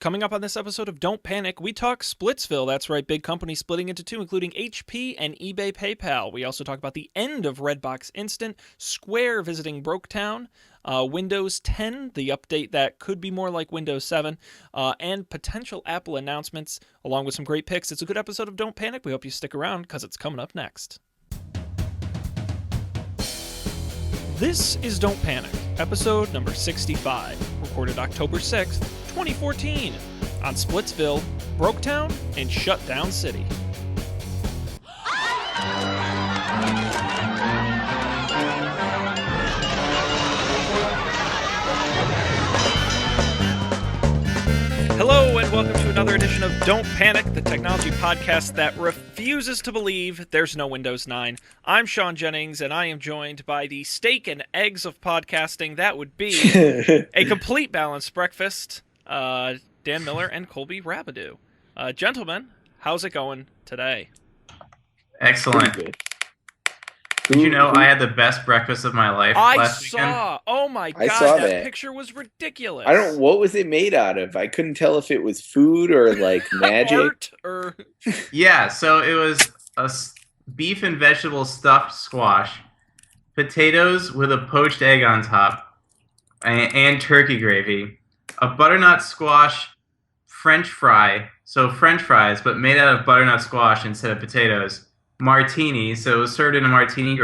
Coming up on this episode of Don't Panic, we talk Splitsville. That's right, big company splitting into two, including HP and eBay PayPal. We also talk about the end of Redbox Instant, Square visiting Broketown, Windows 10, the update that could be more like Windows 7, and potential Apple announcements, along with some great picks. It's a good episode of Don't Panic. We hope you stick around because it's coming up next. This is Don't Panic, episode number 65, recorded October 6th, 2014, on Splitsville, Broketown, and Shutdown City. Hello, and welcome to another edition of Don't Panic, the technology podcast that refuses to believe there's no Windows 9. I'm Sean Jennings, and I am joined by the steak and eggs of podcasting. That would be a complete balanced breakfast, Dan Miller and Colby Rabidou. Gentlemen, how's it going today? Excellent. Did you know I had the best breakfast of my life last weekend? Oh my god, that picture was ridiculous. What was it made out of? I couldn't tell if it was food or like magic. Art or... Yeah, so it was a beef and vegetable stuffed squash, potatoes with a poached egg on top, and turkey gravy, a butternut squash French fry, so French fries, but made out of butternut squash instead of potatoes. Martini, so it was served in a martini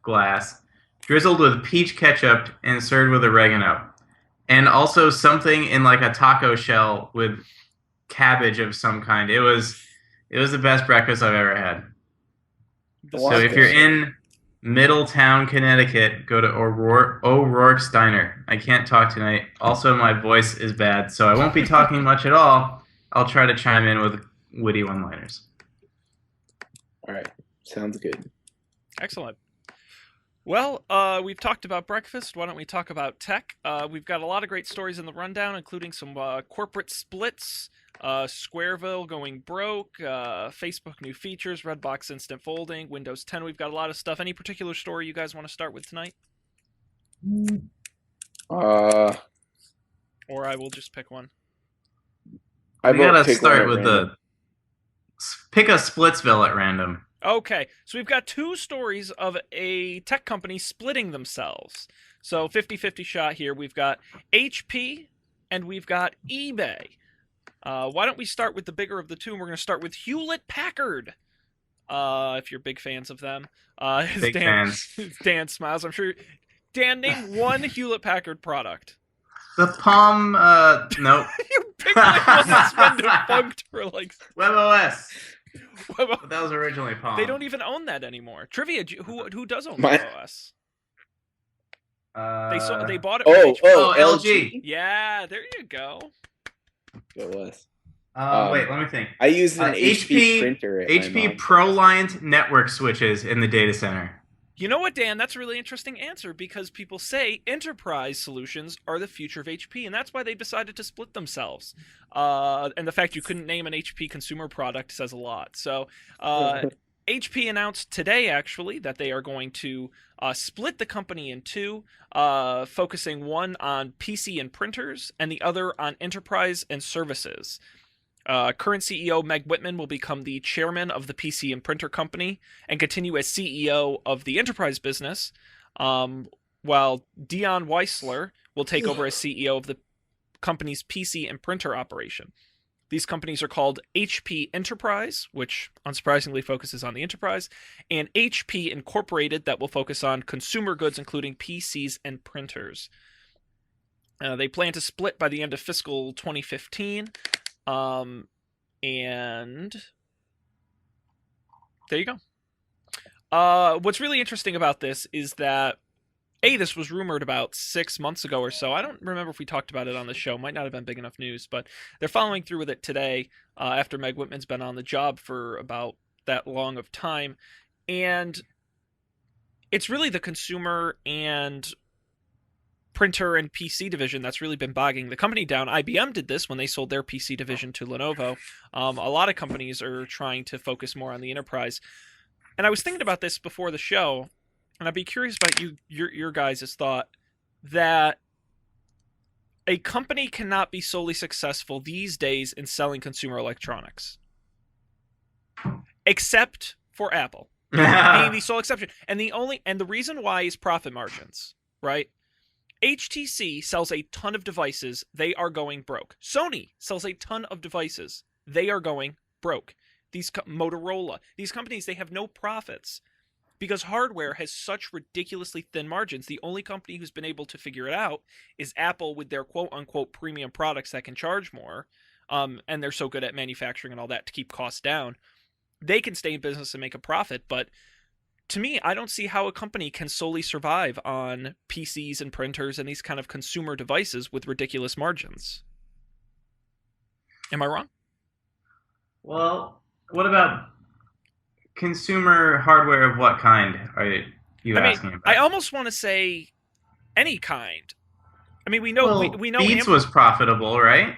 glass, drizzled with peach ketchup and served with oregano. And also something in like a taco shell with cabbage of some kind. It was the best breakfast I've ever had. So if you're in Middletown, Connecticut, go to O'Rourke's Diner. I can't talk tonight. Also, my voice is bad, so I won't be talking much at all. I'll try to chime in with witty one-liners. All right. Sounds good. Excellent. Well, we've talked about breakfast. Why don't we talk about tech? We've got a lot of great stories in the rundown, including some corporate splits, Squareville going broke, Facebook new features, Redbox Instant folding, Windows 10. We've got a lot of stuff. Any particular story you guys want to start with tonight? Or I will just pick one. We gotta start with pick a Splitsville at random. Okay, so we've got two stories of a tech company splitting themselves. So 50-50 shot here. We've got HP and we've got eBay. Why don't we start with the bigger of the two? And we're going to start with Hewlett-Packard. If you're big fans of them. Big fans. Dan smiles. I'm sure. Dan, name one Hewlett-Packard product. The Palm, nope. You picked like one that's been defunct for like... WebOS. But that was originally Palm. They don't even own that anymore. Trivia, who does own WebOS? They bought it. LG. Yeah, there you go. WebOS. Wait, let me think. I use an HP printer. HP ProLiant network switches in the data center. You know what, Dan? That's a really interesting answer because people say enterprise solutions are the future of HP, and that's why they decided to split themselves. And the fact you couldn't name an HP consumer product says a lot. So HP announced today, actually, that they are going to split the company in two, focusing one on PC and printers and the other on enterprise and services. Current CEO Meg Whitman will become the chairman of the PC and printer company and continue as CEO of the enterprise business, while Dion Weisler will take over as CEO of the company's PC and printer operation. These companies are called HP Enterprise, which unsurprisingly focuses on the enterprise, and HP Incorporated, that will focus on consumer goods, including PCs and printers. They plan to split by the end of fiscal 2015. And there you go. What's really interesting about this is that this was rumored about 6 months ago or so. I don't remember if we talked about it on the show. Might not have been big enough news, but they're following through with it today after Meg Whitman's been on the job for about that long of time. And it's really the consumer and printer and PC division that's really been bogging the company down. IBM did this when they sold their PC division to Lenovo. A lot of companies are trying to focus more on the enterprise. And I was thinking about this before the show, and I'd be curious about your guys' thought that A company cannot be solely successful these days in selling consumer electronics, except for Apple being the sole exception. And the reason why is profit margins, right? HTC sells a ton of devices, they are going broke. Sony sells a ton of devices, they are going broke. Motorola, these companies, they have no profits because hardware has such ridiculously thin margins. The only company who's been able to figure it out is Apple with their quote-unquote premium products that can charge more, and they're so good at manufacturing and all that to keep costs down. They can stay in business and make a profit, but to me, I don't see how a company can solely survive on PCs and printers and these kind of consumer devices with ridiculous margins. Am I wrong? Well, what about consumer hardware of what kind are you asking about? I almost want to say any kind. I mean, we know Well, we know Beats was profitable, right?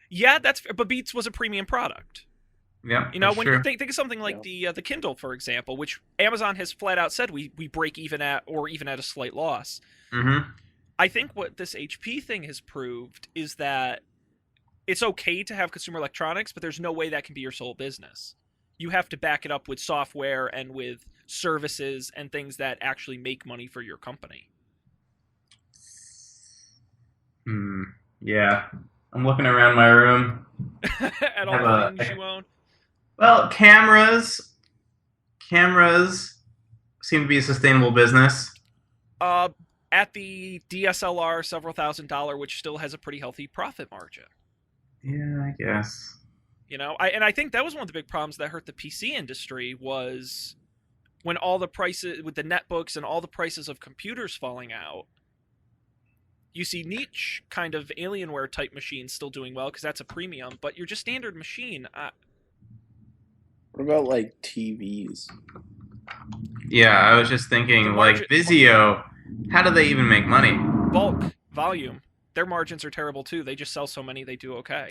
Yeah, but Beats was a premium product. Yeah, You know, when true. you think of something like the Kindle, for example, which Amazon has flat out said we break even at, or even at a slight loss. Mm-hmm. I think what this HP thing has proved is that it's okay to have consumer electronics, but there's no way that can be your sole business. You have to back it up with software and with services and things that actually make money for your company. Yeah. I'm looking around my room. At all the things you own. Well, cameras seem to be a sustainable business. At the DSLR, several $1,000s, which still has a pretty healthy profit margin. Yeah, I guess. You know, I think that was one of the big problems that hurt the PC industry was when all the prices with the netbooks and all the prices of computers falling out. You see niche kind of Alienware type machines still doing well because that's a premium, but your just standard machine. What about like TVs? Yeah, I was just thinking, like Vizio, how do they even make money? Bulk, volume. Their margins are terrible too. They just sell so many, they do okay.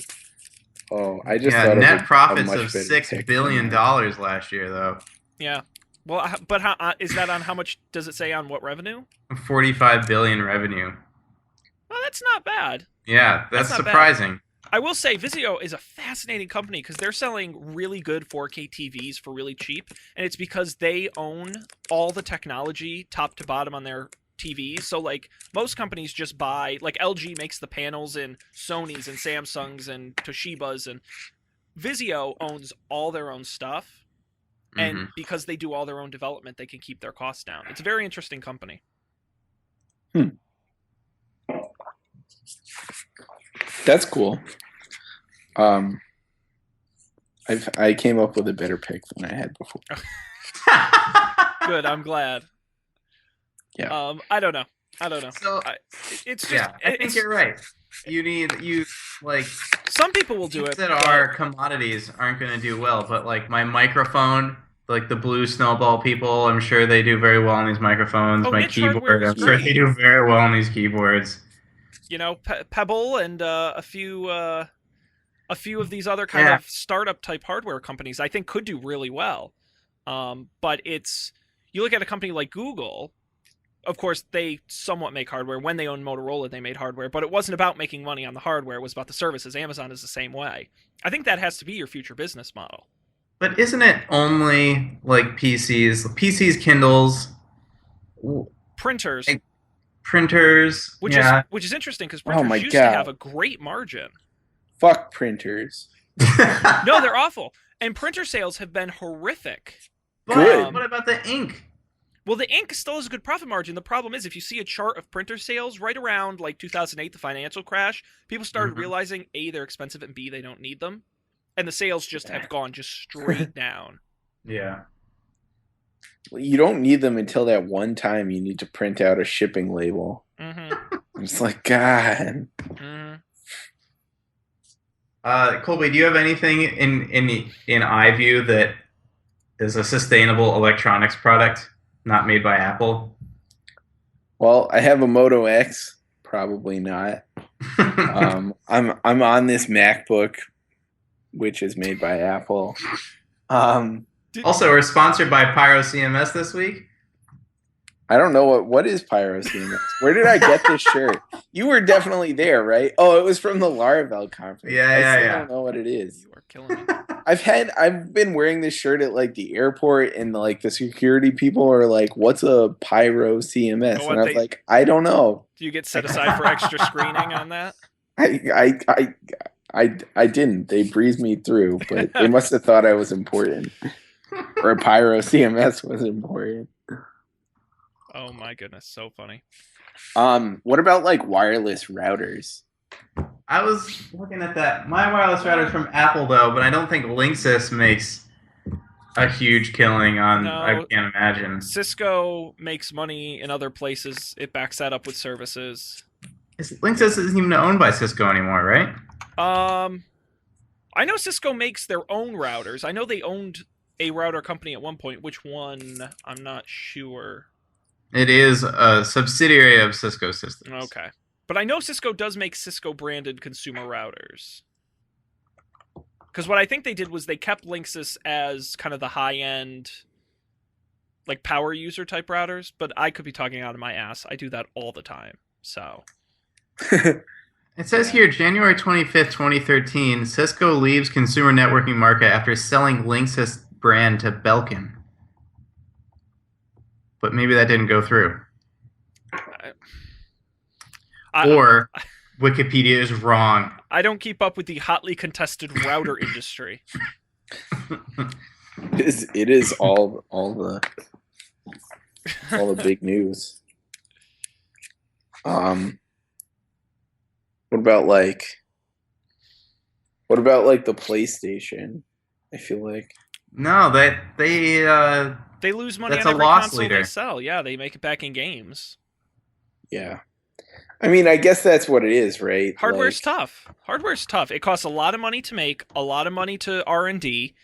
Oh, I just thought net profits of $6 billion last year, though. Yeah. Well, but how is that on how much does it say on what revenue? 45 billion revenue. Well, that's not bad. Yeah, that's surprising. Bad. I will say Vizio is a fascinating company because they're selling really good 4K TVs for really cheap, and it's because they own all the technology top to bottom on their TVs. So like most companies just buy, like LG makes the panels and Sony's and Samsung's and Toshiba's, and Vizio owns all their own stuff. And because they do all their own development, they can keep their costs down. It's a very interesting company. That's cool. I came up with a better pick than I had before. Good, I'm glad. Yeah. I don't know. So it's just. I think you're right. Some people will do it. That our commodities aren't going to do well, but like my microphone, like the Blue Snowball people, I'm sure they do very well on these microphones. My keyboard, I'm sure they do very well on these keyboards. You know, Pebble and a few of these other kind of startup type hardware companies, I think, could do really well. But you look at a company like Google. Of course, they somewhat make hardware. When they owned Motorola, they made hardware, but it wasn't about making money on the hardware. It was about the services. Amazon is the same way. I think that has to be your future business model. But isn't it only like PCs, Kindles, printers, which is interesting because printers used to have a great margin. Fuck printers. No, they're awful, and printer sales have been horrific. But what about the ink? Well, the ink still has a good profit margin. The problem is if you see a chart of printer sales right around like 2008, the financial crash, people started realizing A, they're expensive, and B, they don't need them. And the sales just have gone just straight down. Yeah. Well, you don't need them until that one time you need to print out a shipping label. It's like, God. Colby, do you have anything in iView that is a sustainable electronics product? Not made by Apple? Well, I have a Moto X. Probably not. I'm on this MacBook, which is made by I don't know what is Pyro CMS. Where did I get this shirt? You were definitely there, right? Oh, it was from the Laravel conference. I still don't know what it is. You are killing me. I've been wearing this shirt at like the airport, and like the security people are like, "What's a Pyro CMS?" Oh, and I was like, "I don't know." Do you get set aside for extra screening on that? I didn't. They breezed me through, but they must have thought I was important, or Pyro CMS was important. Oh my goodness, so funny. What about like wireless routers? I was looking at that. My wireless router's from Apple though, but I don't think Linksys makes a huge killing on. No. I can't imagine. Cisco makes money in other places. It backs that up with services. Linksys isn't even owned by Cisco anymore, right? I know Cisco makes their own routers. I know they owned a router company at one point. Which one? I'm not sure. It is a subsidiary of Cisco Systems. Okay. But I know Cisco does make Cisco-branded consumer routers. Because what I think they did was they kept Linksys as kind of the high-end, like, power user type routers, but I could be talking out of my ass. I do that all the time, so... It says here, January 25th, 2013, Cisco leaves consumer networking market after selling Linksys brand to Belkin. But maybe that didn't go through. Or Wikipedia is wrong. I don't keep up with the hotly contested router industry. It is all the big news. What about the PlayStation? I feel like no, they lose money that's on every a loss console leader. they sell. Yeah, they make it back in games. Yeah. I mean, I guess that's what it is, right? Hardware's tough. Hardware's tough. It costs a lot of money to make, a lot of money to R&D,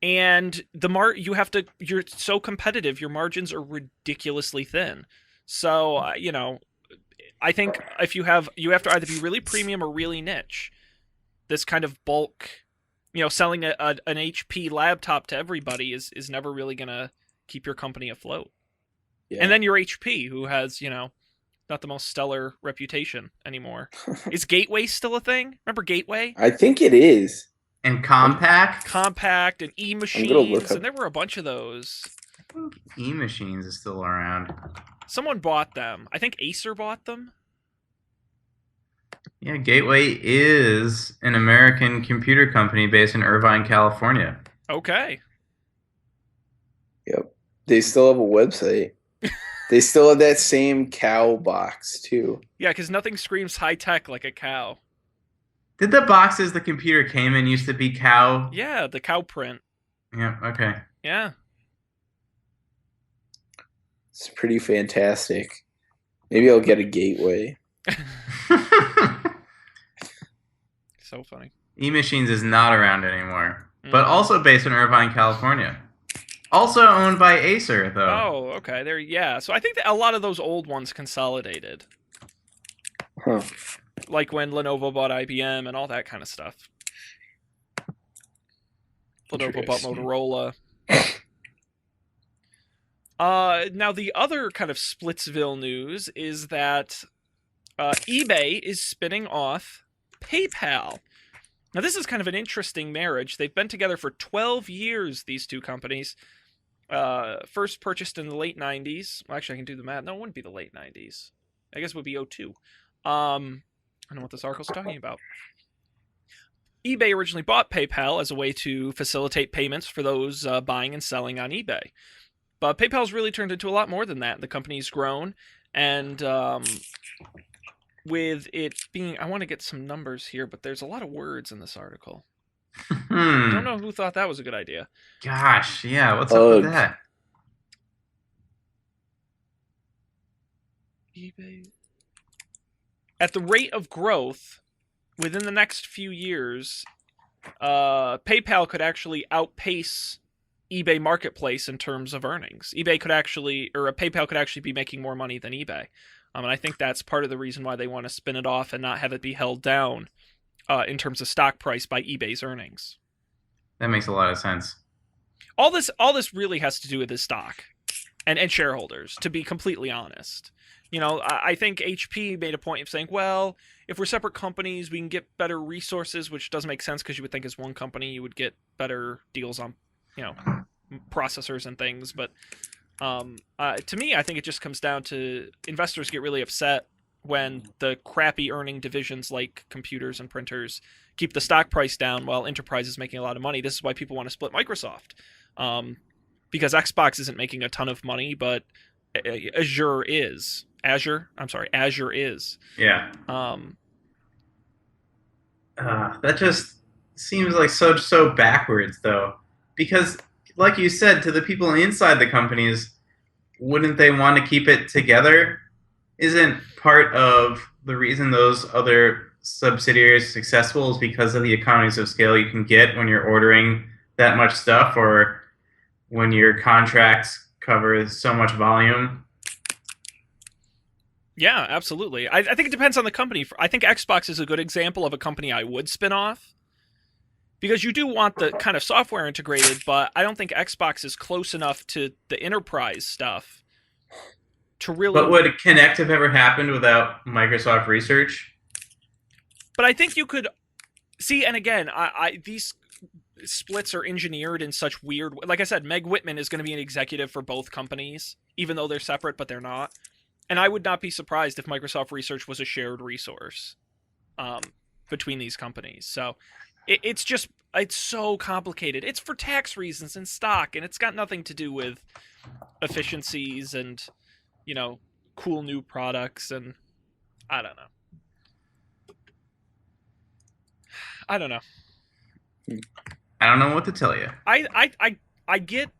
and you're so competitive, your margins are ridiculously thin. So, I think if you have to either be really premium or really niche. This kind of bulk, selling an HP laptop to everybody is never really going to keep your company afloat. Yeah. And then your HP, who has, not the most stellar reputation anymore. Is Gateway still a thing? Remember Gateway? I think it is. And Compact? Compact and E-Machines, and there were a bunch of those. I think E-Machines is still around. Someone bought them. I think Acer bought them. Yeah, Gateway is an American computer company based in Irvine, California. Okay. Yep. They still have a website. They still have that same cow box, too. Yeah, because nothing screams high-tech like a cow. Did the boxes the computer came in used to be cow? Yeah, the cow print. Yeah, okay. Yeah. It's pretty fantastic. Maybe I'll get a Gateway. So funny. E-Machines is not around anymore, but also based in Irvine, California. Also owned by Acer, though. Oh, okay. So I think that a lot of those old ones consolidated. Huh. Like when Lenovo bought IBM and all that kind of stuff. Lenovo bought Motorola. Now, the other kind of Splitsville news is that eBay is spinning off PayPal. Now, this is kind of an interesting marriage. They've been together for 12 years, these two companies. First purchased in the late 90s. Well, actually, I can do the math. No, it wouldn't be the late 90s. I guess it would be 02. I don't know what this article's talking about. eBay originally bought PayPal as a way to facilitate payments for those buying and selling on eBay. But PayPal's really turned into a lot more than that. The company's grown, and with it being... I want to get some numbers here, but there's a lot of words in this article. I don't know who thought that was a good idea. Gosh, yeah, what's up with that? eBay. At the rate of growth, within the next few years, PayPal could actually outpace eBay Marketplace in terms of earnings. PayPal could actually be making more money than eBay. And I think that's part of the reason why they want to spin it off and not have it be held down in terms of stock price by eBay's earnings. That makes a lot of sense. All this really has to do with his stock. and shareholders, to be completely honest. I think HP made a point of saying, well, if we're separate companies, we can get better resources, which doesn't make sense because you would think as one company you would get better deals on, you know, processors and things. But to me, I think it just comes down to investors get really upset when the crappy earning divisions like computers and printers keep the stock price down while Enterprise is making a lot of money. This is why people want to split Microsoft. Because Xbox isn't making a ton of money, but Azure is. Azure is. Yeah. That just seems like so backwards, though, because, like you said, to the people inside the companies, wouldn't they want to keep it together? Isn't part of the reason those other subsidiaries are successful is because of the economies of scale you can get when you're ordering that much stuff, or when your contracts cover so much volume? Yeah, absolutely. I think it depends on the company. I think Xbox is a good example of a company I would spin off, because you do want the kind of software integrated, but I don't think Xbox is close enough to the enterprise stuff to really. But would Kinect have ever happened without Microsoft research? But I think you could see, and again, these splits are engineered in such weird. Like I said, Meg Whitman is going to be an executive for both companies, even though they're separate, but they're not. And I would not be surprised if Microsoft Research was a shared resource between these companies. So it's so complicated. It's for tax reasons and stock, and it's got nothing to do with efficiencies and, cool new products. And I don't know. I don't know what to tell you. I get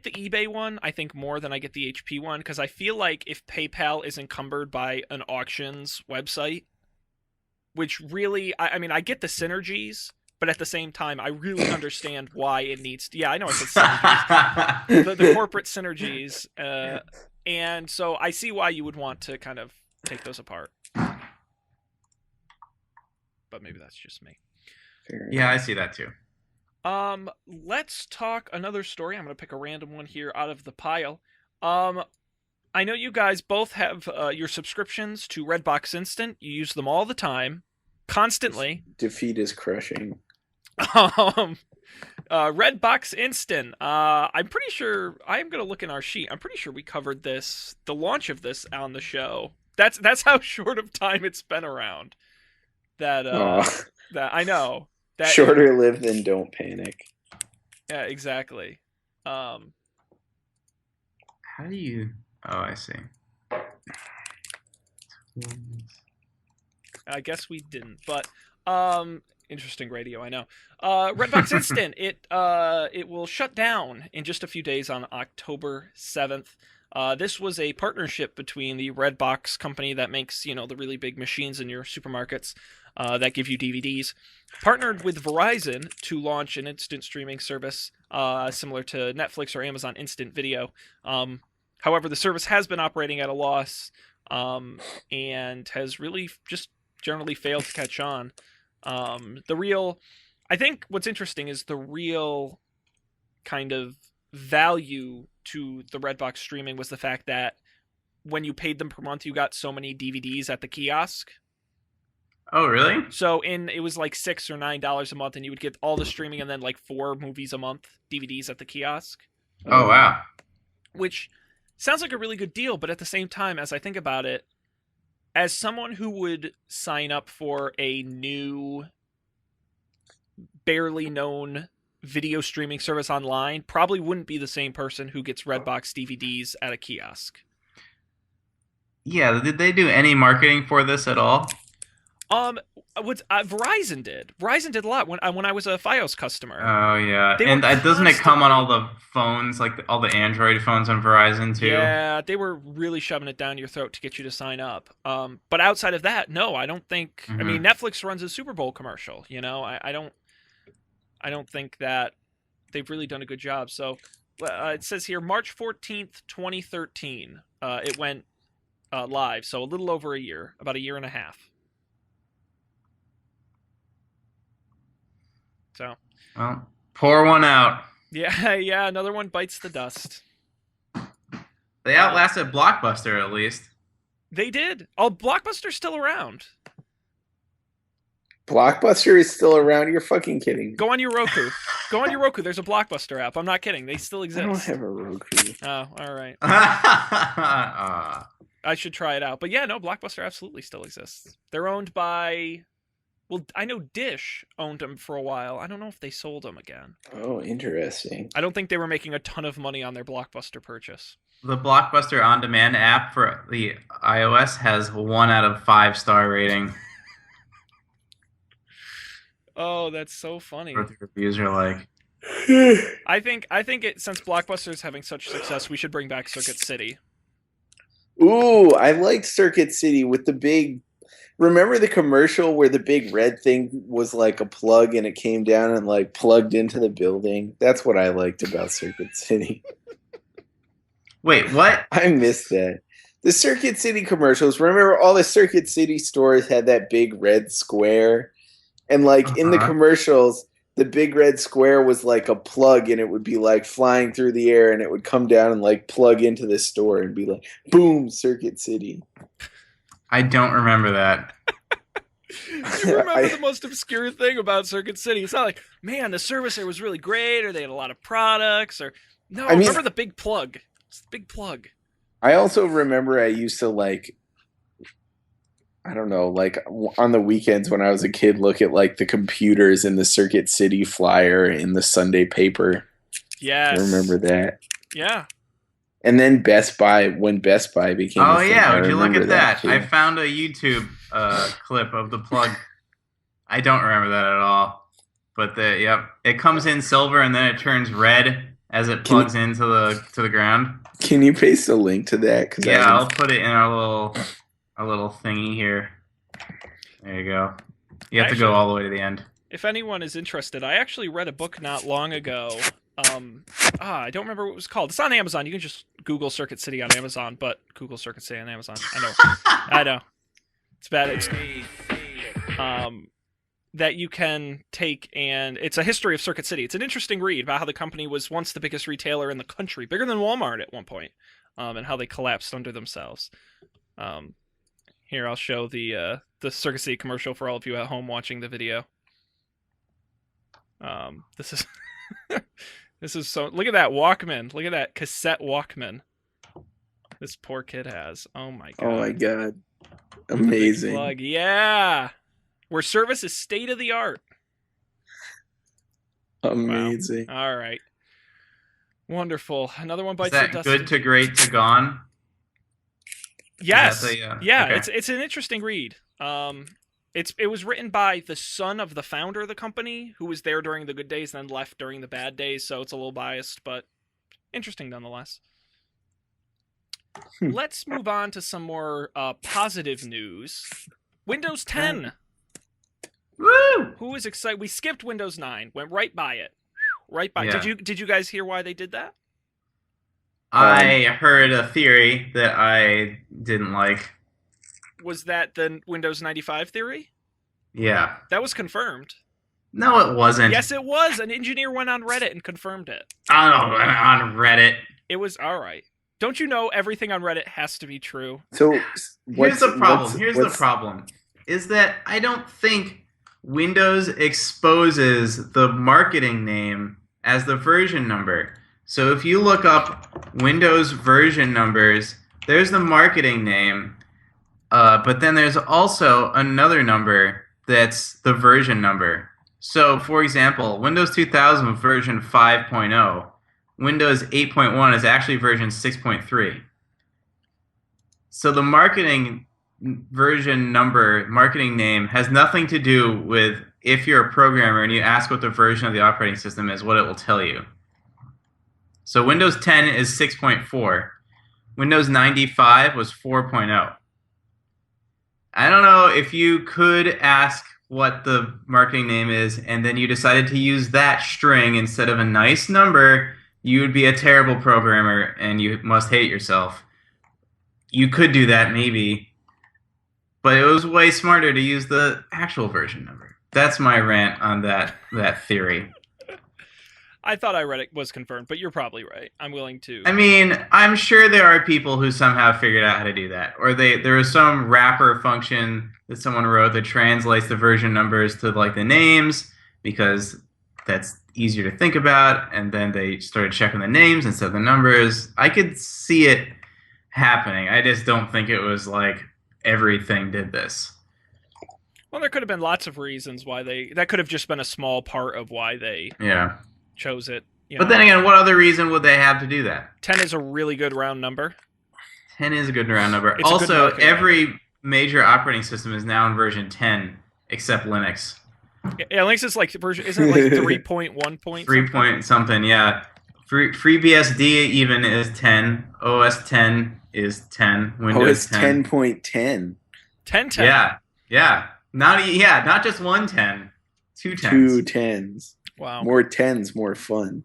the eBay one, I think, more than I get the HP one, because I feel like if PayPal is encumbered by an auctions website, which really, I get the synergies, but at the same time, I really understand why it needs to. Yeah, I know I said synergies. the corporate synergies. And so I see why you would want to kind of take those apart. But maybe that's just me. Yeah, I see that too. Let's talk another story. I'm going to pick a random one here out of the pile. I know you guys both have your subscriptions to Redbox Instant. You use them all the time, constantly. Defeat is crushing. Redbox Instant. I'm pretty sure, I am going to look in our sheet. I'm pretty sure we covered the launch of this on the show. That's how short of time it's been around. That I know. That, shorter lived than don't panic. Yeah, exactly. How do you? Oh, I see. I guess we didn't, but interesting radio, I know. Redbox Instant, it will shut down in just a few days on October 7th. This was a partnership between the Redbox company that makes, the really big machines in your supermarkets that give you DVDs, partnered with Verizon to launch an instant streaming service similar to Netflix or Amazon Instant Video. However, the service has been operating at a loss and has really just generally failed to catch on. I think what's interesting is the real kind of value to the Redbox streaming was the fact that when you paid them per month, you got so many DVDs at the kiosk. Oh, really? So it was like $6 or $9 a month, and you would get all the streaming and then like 4 movies a month, DVDs at the kiosk. Oh, wow. Which sounds like a really good deal, but at the same time, as I think about it, as someone who would sign up for a new, barely known video streaming service online, probably wouldn't be the same person who gets Redbox DVDs at a kiosk. Yeah, did they do any marketing for this at all? Verizon did. Verizon did a lot when I was a FiOS customer. Oh yeah, and doesn't it come on all the phones, like all the Android phones on Verizon too? Yeah, they were really shoving it down your throat to get you to sign up. But outside of that, no, I don't think. Mm-hmm. I mean, Netflix runs a Super Bowl commercial. I don't think that they've really done a good job. So it says here March 14th, 2013. It went live, so a little over a year, about a year and a half. So, well, pour one out. Yeah, another one bites the dust. They outlasted Blockbuster at least. They did. Oh, Blockbuster's still around. Blockbuster is still around. You're fucking kidding. Go on your Roku. Go on your Roku. There's a Blockbuster app. I'm not kidding. They still I exist. don't have a Roku. Oh, all right. Uh, I should try it out. But yeah, no, Blockbuster absolutely still exists. They're owned by. Well, I know Dish owned them for a while. I don't know if they sold them again. Oh, interesting. I don't think they were making a ton of money on their Blockbuster purchase. the Blockbuster On Demand app for the iOS has 1 out of 5 star rating. Oh, that's so funny. What the reviews are like. I think since Blockbuster is having such success, we should bring back Circuit City. Ooh, I liked Circuit City with the big. Remember the commercial where the big red thing was like a plug and it came down and like plugged into the building? That's what I liked about Circuit City. Wait, what? I missed that. The Circuit City commercials. Remember all the Circuit City stores had that big red square? And like in the commercials, the big red square was like a plug and it would be like flying through the air and it would come down and like plug into the store and be like, boom, Circuit City. I don't remember that. Do you remember the most obscure thing about Circuit City? It's not like, man, the service there was really great, or they had a lot of products, or no. I remember the big plug. It's the big plug. I also remember I used to like, I don't know, like on the weekends when I was a kid, look at like the computers in the Circuit City flyer in the Sunday paper. Yes. I remember that. Yeah. And then Best Buy, when Best Buy became a thing, yeah, would you look at that? I too. found a YouTube clip of the plug. I don't remember that at all. But yep, it comes in silver and then it turns red as it plugs into the ground. Can you paste a link to that? Yeah, I'll put it in our little thingy here. There you go. You have to go all the way to the end. If anyone is interested, I actually read a book not long ago. I don't remember what it was called. It's on Amazon. You can just Google Circuit City on Amazon, but Google Circuit City on Amazon. I know. I know. It's bad. It's that you can take, and it's a history of Circuit City. It's an interesting read about how the company was once the biggest retailer in the country, bigger than Walmart at one point, and how they collapsed under themselves. Here, I'll show the Circuit City commercial for all of you at home watching the video. This is this is so. Look at that Walkman. Look at that cassette Walkman. This poor kid has. Oh my god. Oh my god. Amazing. Plug. Yeah. Where service is state of the art. Amazing. Wow. All right. Wonderful. Another one bites the dust. Is that good to great to gone? Yes. Yeah. Okay. It's an interesting read. It was written by the son of the founder of the company, who was there during the good days and then left during the bad days, so it's a little biased, but interesting nonetheless. Let's move on to some more positive news. Windows 10. Woo! Who is excited? We skipped Windows 9, went right by it. Right by. Yeah. Did you guys hear why they did that? I heard a theory that I didn't like. Was that the Windows 95 theory? Yeah. That was confirmed. No, it wasn't. Yes, it was. An engineer went on Reddit and confirmed it. I don't know, on Reddit. It was all right. Don't you know everything on Reddit has to be true? So here's the problem. Here's the problem. Is that I don't think Windows exposes the marketing name as the version number. So if you look up Windows version numbers, there's the marketing name, but then there's also another number that's the version number. So, for example, Windows 2000 version 5.0, Windows 8.1 is actually version 6.3. So the marketing version number, marketing name, has nothing to do with if you're a programmer and you ask what the version of the operating system is, what it will tell you. So Windows 10 is 6.4. Windows 95 was 4.0. I don't know if you could ask what the marketing name is and then you decided to use that string instead of a nice number, you would be a terrible programmer and you must hate yourself. You could do that maybe, but it was way smarter to use the actual version number. That's my rant on that theory. I thought I read it was confirmed, but you're probably right. I'm willing to. I mean, I'm sure there are people who somehow figured out how to do that, or there is some wrapper function that someone wrote that translates the version numbers to like the names because that's easier to think about, and then they started checking the names instead of the numbers. I could see it happening. I just don't think it was like everything did this. Well, there could have been lots of reasons why that could have just been a small part of why they Yeah. chose it. But then again, what other reason would they have to do that? 10 is a really good round number. 10 is a good round number. It's a good Also, marketing every major operating system is now in version 10 except Linux. Yeah, Linux is like version, isn't it like 3.1 point? 3 point something, yeah. FreeBSD even is 10. OS 10 is 10. Windows 10. 10.10. 10. Yeah. Not just one 10. Two 10s. Two 10s. Wow. More 10s, more fun.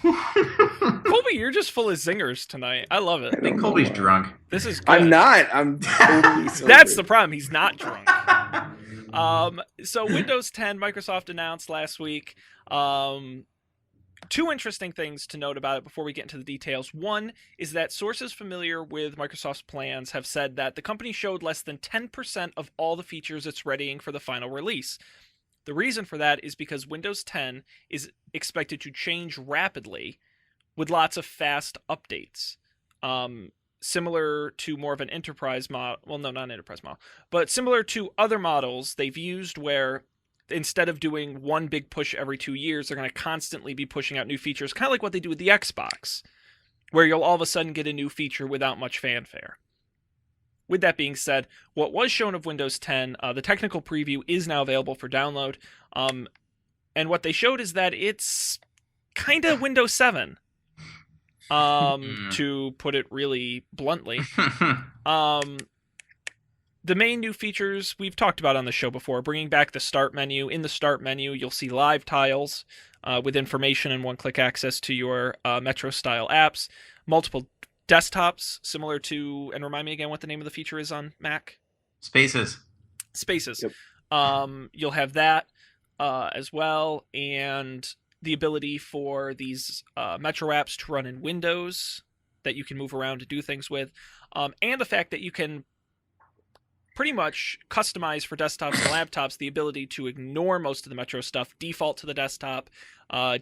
Colby, you're just full of zingers tonight. I love it. I think Colby's drunk. This is good. I'm not. I'm totally sober. That's the problem. He's not drunk. So Windows 10, Microsoft announced last week. Two interesting things to note about it before we get into the details. One is that sources familiar with Microsoft's plans have said that the company showed less than 10% of all the features it's readying for the final release. The reason for that is because Windows 10 is expected to change rapidly with lots of fast updates. Similar to more of an enterprise model. Well, no, not an enterprise model. But similar to other models they've used where instead of doing one big push every 2 years, they're going to constantly be pushing out new features, kind of like what they do with the Xbox, where you'll all of a sudden get a new feature without much fanfare. With that being said, what was shown of Windows 10, the technical preview is now available for download. And what they showed is that it's kind of Windows 7, to put it really bluntly. The main new features we've talked about on the show before, bringing back the start menu. In the start menu, you'll see live tiles with information and one-click access to your Metro-style apps. Multiple desktops, similar to, and remind me again what the name of the feature is on Mac? Spaces. Yep. You'll have that as well, and the ability for these Metro apps to run in Windows that you can move around to do things with, and the fact that you can pretty much customize for desktops and laptops the ability to ignore most of the Metro stuff, default to the desktop,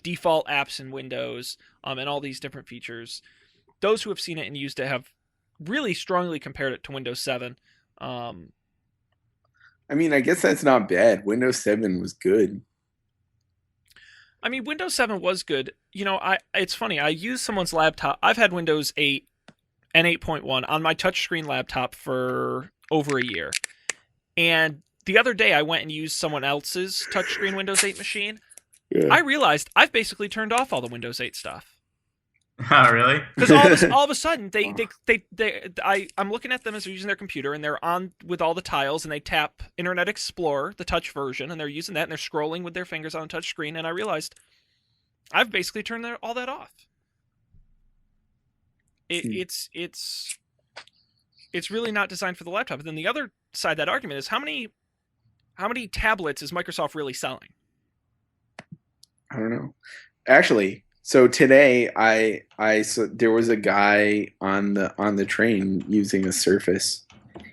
default apps in Windows, and all these different features. Those who have seen it and used it have really strongly compared it to Windows 7. I mean, I guess that's not bad. Windows 7 was good. I mean, Windows 7 was good. You know, it's funny. I used someone's laptop. I've had Windows 8 and 8.1 on my touchscreen laptop for over a year. And the other day, I went and used someone else's touchscreen Windows 8 machine. Yeah. I realized I've basically turned off all the Windows 8 stuff. Oh, really? Because all of a sudden, I'm looking at them as they're using their computer, and they're on with all the tiles, and they tap Internet Explorer, the touch version, and they're using that, and they're scrolling with their fingers on a touch screen, and I realized I've basically turned all that off. It's really not designed for the laptop. But then the other side of that argument is how many tablets is Microsoft really selling? I don't know. Actually, so today there was a guy on the train using a Surface.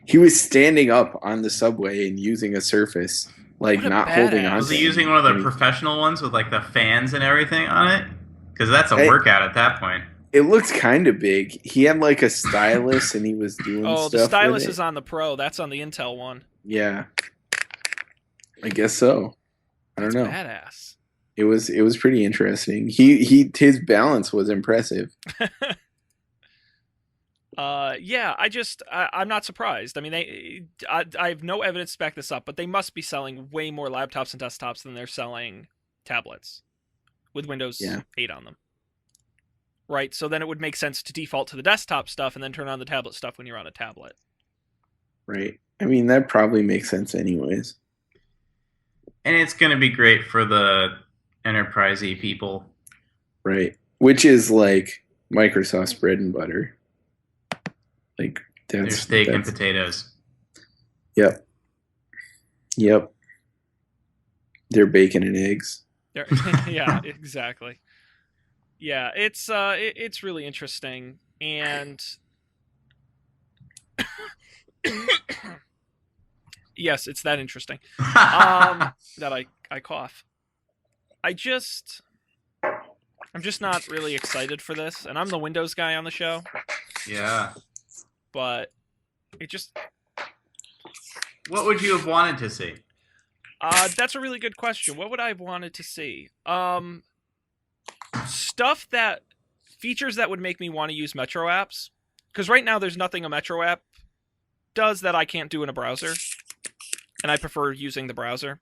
He was standing up on the subway and using a Surface, like not holding on. Was he using one of the professional ones with like the fans and everything on it? Because that's a workout at that point. It looked kind of big. He had like a stylus and he was doing stuff. Oh, the stylus is on the Pro. That's on the Intel one. Yeah. I guess so. I don't know. Badass. It was pretty interesting. His balance was impressive. Yeah, I'm not surprised. I mean, I have no evidence to back this up, but they must be selling way more laptops and desktops than they're selling tablets with Windows 8 on them. Right, so then it would make sense to default to the desktop stuff and then turn on the tablet stuff when you're on a tablet. Right. I mean, that probably makes sense anyways. And it's going to be great for the enterprise-y people. Right. Which is like Microsoft's bread and butter. Like their steak and potatoes. Yep. Their bacon and eggs. Yeah, exactly. Yeah, it's really interesting, and yes, it's that interesting. That I cough. I'm just not really excited for this, and I'm the Windows guy on the show, Yeah. but it just What would you have wanted to see? that's a really good question. What would I have wanted to see? Stuff that features that would make me want to use Metro apps, because right now there's nothing a Metro app does that I can't do in a browser, and I prefer using the browser.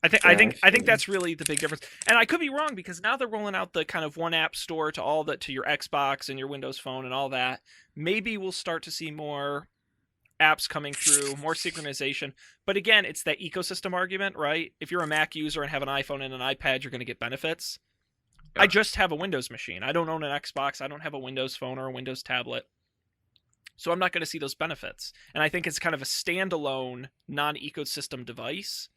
I think that's really the big difference. And I could be wrong, because now they're rolling out the kind of one app store to your Xbox and your Windows Phone and all that. Maybe we'll start to see more apps coming through, more synchronization. But again, it's that ecosystem argument, right? If you're a Mac user and have an iPhone and an iPad, you're going to get benefits. Yeah. I just have a Windows machine. I don't own an Xbox. I don't have a Windows Phone or a Windows tablet. So I'm not going to see those benefits. And I think it's kind of a standalone, non-ecosystem device.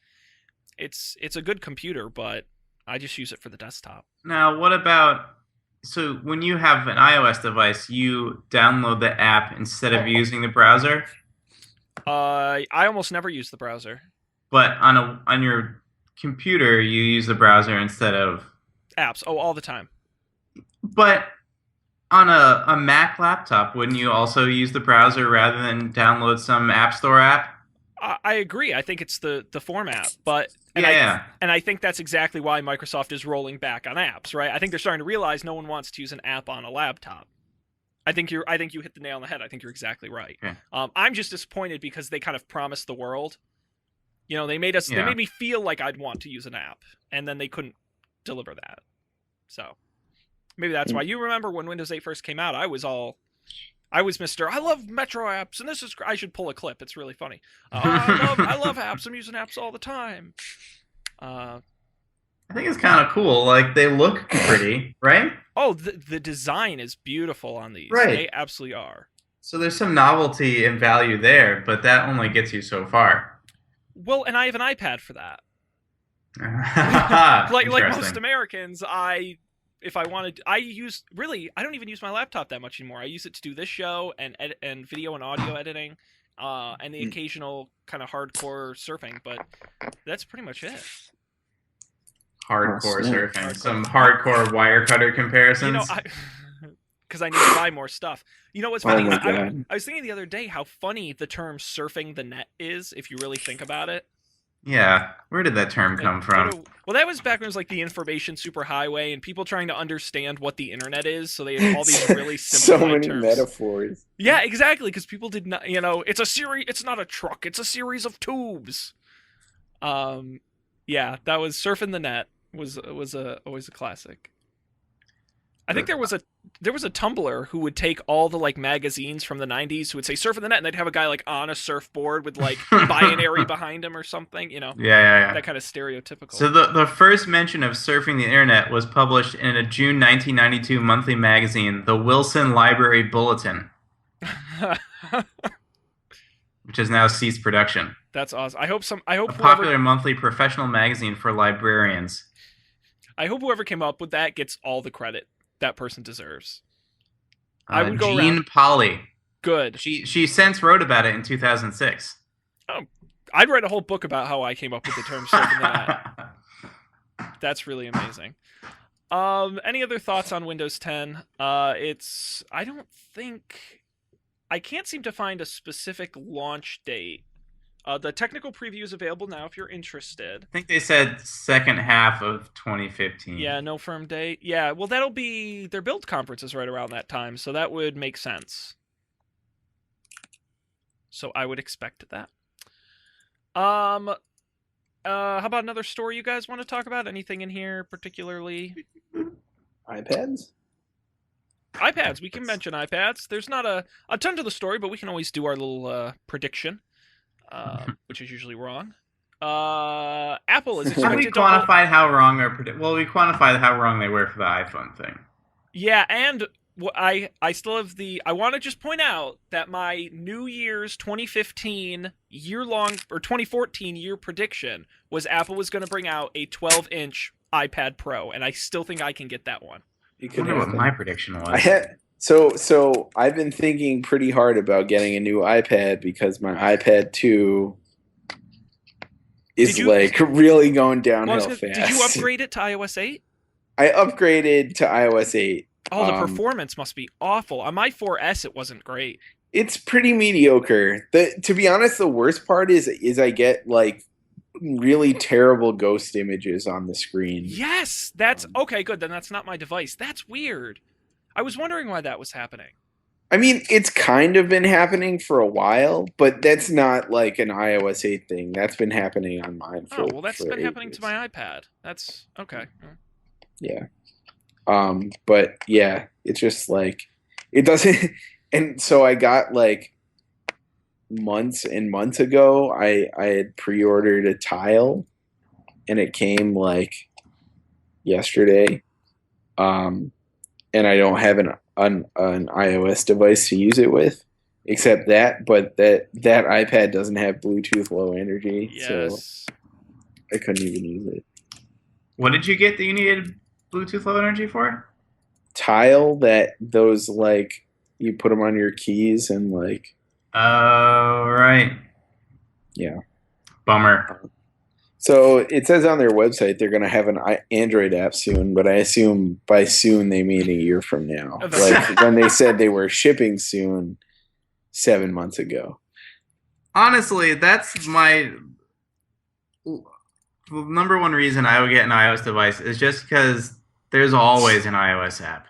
It's a good computer, but I just use it for the desktop. Now, what about... So when you have an iOS device, you download the app instead of using the browser? I almost never use the browser. But on your computer, you use the browser instead of... Apps. Oh, all the time. But on a Mac laptop, wouldn't you also use the browser rather than download some App Store app? I agree. I think it's the format, but Yeah. I think that's exactly why Microsoft is rolling back on apps, right? I think they're starting to realize no one wants to use an app on a laptop. I think you hit the nail on the head. I think you're exactly right. Okay. I'm just disappointed because they kind of promised the world. You know, they made me feel like I'd want to use an app, and then they couldn't deliver that. So maybe that's why. You remember when Windows 8 first came out, I was Mr. I love Metro apps, and this is... I should pull a clip. It's really funny. I love apps. I'm using apps all the time. I think it's kind of cool. Like, they look pretty, right? Oh, the design is beautiful on these. Right. They absolutely are. So there's some novelty and value there, but that only gets you so far. Well, and I have an iPad for that. like most Americans, if I wanted, I don't even use my laptop that much anymore. I use it to do this show and video and audio editing, and the occasional kind of hardcore surfing. But that's pretty much it. Hardcore surfing, some hardcore wire cutter comparisons. You know, because I need to buy more stuff. You know what's funny? I was thinking the other day how funny the term "surfing the net" is, if you really think about it. Yeah, where did that term come from? Well, that was back when it was like the information superhighway and people trying to understand what the internet is, so they had all these really simple so many terms. Metaphors. Yeah, exactly, because people did not, it's a series. It's not a truck. It's a series of tubes. Yeah, that was surfing the net. Was always a classic. I think there was a Tumblr who would take all the like magazines from the 90s who would say surfing the net, and they'd have a guy like on a surfboard with like binary behind him or something, Yeah. That kind of stereotypical. So the first mention of surfing the internet was published in a June 1992 monthly magazine, the Wilson Library Bulletin, which has now ceased production. That's awesome. I hope a popular monthly professional magazine for librarians. I hope whoever came up with that gets all the credit that person deserves. I would go Jean Polly. Good. She since wrote about it in 2006. Oh, I'd write a whole book about how I came up with the term surfing the net. That's really amazing. Any other thoughts on Windows 10? I can't seem to find a specific launch date. The technical preview is available now if you're interested. I think they said second half of 2015. Yeah, no firm date. Yeah, well, that'll be their build conferences right around that time, so that would make sense. So I would expect that. How about another story you guys want to talk about? Anything in here particularly? iPads? iPads. We can mention iPads. There's not a ton to the story, but we can always do our little prediction. Which is usually wrong. Apple is expected we quantified how wrong we quantified how wrong they were for the iPhone thing. Yeah, and I still have I want to just point out that my New Year's 2015 year-long or 2014 year prediction was Apple was going to bring out a 12-inch iPad Pro, and I still think I can get that one. It I could wonder what happen. my prediction I was. had so I've been thinking pretty hard about getting a new iPad because my iPad 2 is Did you? like really going Well, downhill fast. did you upgrade it to iOS 8? I upgraded to iOS 8. Oh, the performance must be awful. On my 4S, it wasn't great. It's pretty mediocre. To be honest, the worst part is I get like really terrible ghost images on the screen. Yes, that's okay. Good, then that's not my device. That's weird. I was wondering why that was happening. I mean, it's kind of been happening for a while, but that's not like an iOS 8 thing. That's been happening on mine for. Oh well, that's for been happening ages. to my iPad. That's okay. Yeah. But yeah, it's just like it doesn't. And so I got like months and months ago. I had pre-ordered a tile, and it came like yesterday. And I don't have an iOS device to use it with, except that. But that iPad doesn't have Bluetooth Low Energy, so Yes. I couldn't even use it. What did you get that you needed Bluetooth Low Energy for? Tile that those like you put them on your keys and like Oh, right. yeah. Bummer. So it says on their website they're going to have an Android app soon, but I assume by soon they mean a year from now. Like when they said they were shipping soon 7 months ago. Honestly, that's my number one reason I would get an iOS device is just because there's always an iOS app.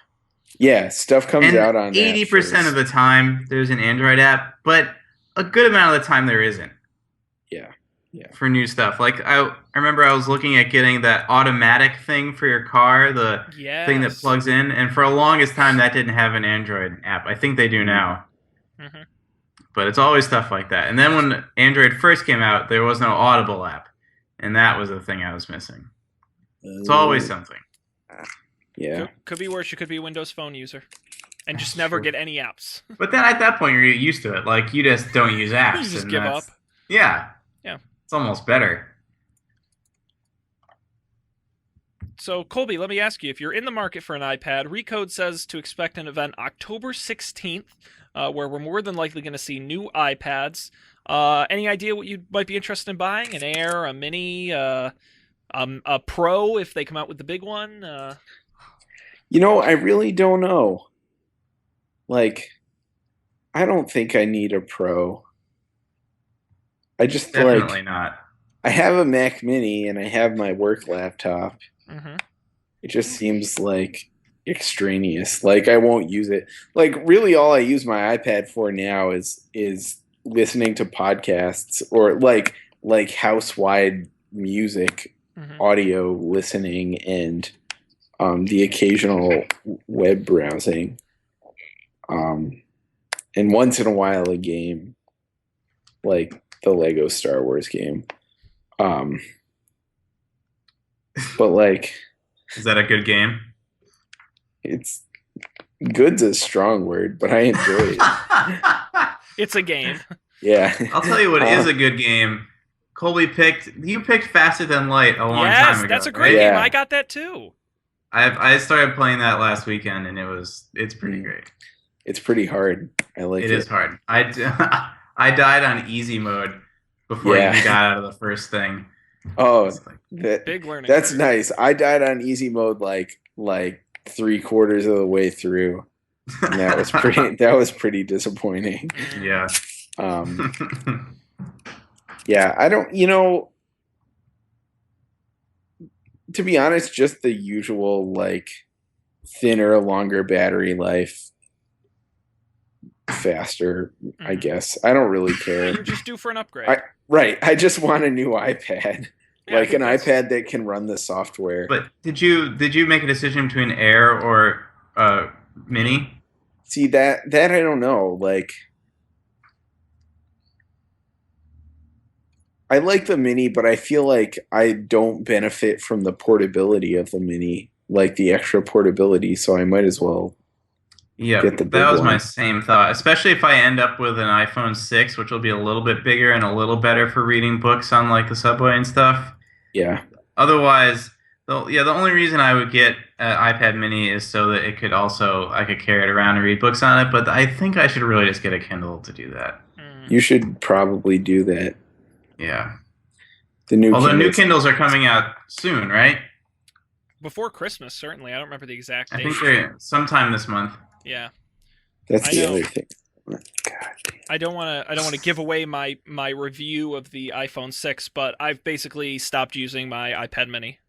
Yeah, stuff comes And out on 80% of the time there's an Android app, but a good amount of the time there isn't. Yeah. For new stuff. Like I remember I was looking at getting that automatic thing for your car, the thing that plugs in, and for the longest time that didn't have an Android app. I think they do now. Mm-hmm. But it's always stuff like that. And then when Android first came out, there was no Audible app. And that was the thing I was missing. It's always something. Yeah. Could be worse. You could be a Windows Phone user and just never get any apps. But then at that point, you're used to it. Like, you just don't use apps. You just give up. Yeah. Yeah. It's almost better. So, Colby, let me ask you, if you're in the market for an iPad, Recode says to expect an event October 16th, where we're more than likely going to see new iPads. Any idea what you might be interested in buying? An Air, a Mini, a Pro if they come out with the big one? You know, I really don't know. Like, I don't think I need a Pro. I just Definitely not. I have a Mac Mini and I have my work laptop. Mm-hmm. It just seems like extraneous. Like I won't use it. Like really, all I use my iPad for now is listening to podcasts or like house-wide music, audio listening, and the occasional web browsing. And once in a while, a game like the Lego Star Wars game. But like, is that a good game? It's good's a strong word, but I enjoy it. It's a game. Yeah. I'll tell you what is a good game. Colby you picked Faster Than Light a long time ago. Yes, that's a great game. I got that too. I started playing that last weekend and it's pretty great. It's pretty hard. I like it. It is hard. I died on easy mode before I even got out of the first thing. Oh, big learning. That's nice. I died on easy mode like 3/4 of the way through, and that was pretty disappointing. Yeah. Yeah, I don't. You know, to be honest, just the usual like thinner, longer battery life, faster. I guess I don't really care. You're just due for an upgrade. Right. I just want a new iPad. Like an iPad that can run the software. But did you make a decision between Air or Mini? See that I don't know. Like I like the Mini, but I feel like I don't benefit from the portability of the Mini, like the extra portability, so I might as well get the big that was one. my same thought, especially if I end up with an iPhone 6, which will be a little bit bigger and a little better for reading books on like the subway and stuff. Yeah. Otherwise, The only reason I would get an iPad Mini is so that I could carry it around and read books on it. But I think I should really just get a Kindle to do that. You should probably do that. Yeah. The new Although new Kindles. Kindles are coming out soon, right? Before Christmas, certainly. I don't remember the exact I date. think they're sometime this month. Yeah. That's I the know. other thing. God. I don't want to give away my review of the iPhone 6, but I've basically stopped using my iPad Mini.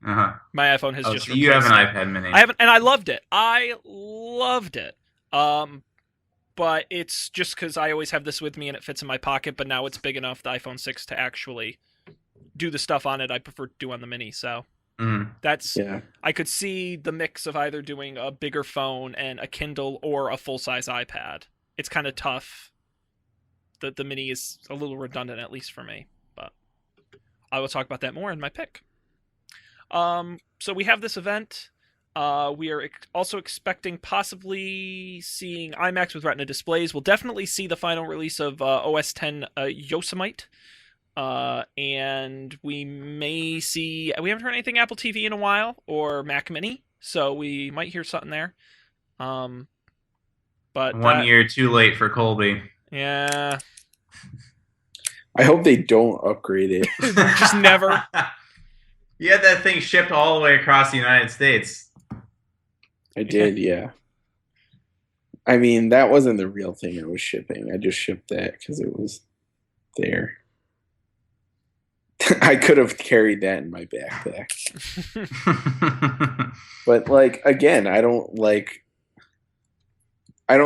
Uh-huh. My iPhone has Oh, just so you have an replaced it. iPad Mini. I haven't, and I loved it. I loved it. But it's just because I always have this with me and it fits in my pocket. But now it's big enough, the iPhone 6, to actually do the stuff on it I prefer to do on the Mini. So that's I could see the mix of either doing a bigger phone and a Kindle or a full size iPad. It's kind of tough. The Mini is a little redundant, at least for me. But I will talk about that more in my pick. So we have this event. We are also expecting possibly seeing IMAX with Retina displays. We'll definitely see the final release of OS X Yosemite. And we may see... We haven't heard anything Apple TV in a while, or Mac Mini, so we might hear something there. But 1 year too late for Colby. Yeah. I hope they don't upgrade it. Just never. You had that thing shipped all the way across the United States. I did, yeah. I mean, that wasn't the real thing I was shipping. I just shipped that because it was there. I could have carried that in my backpack. But, like, again, I don't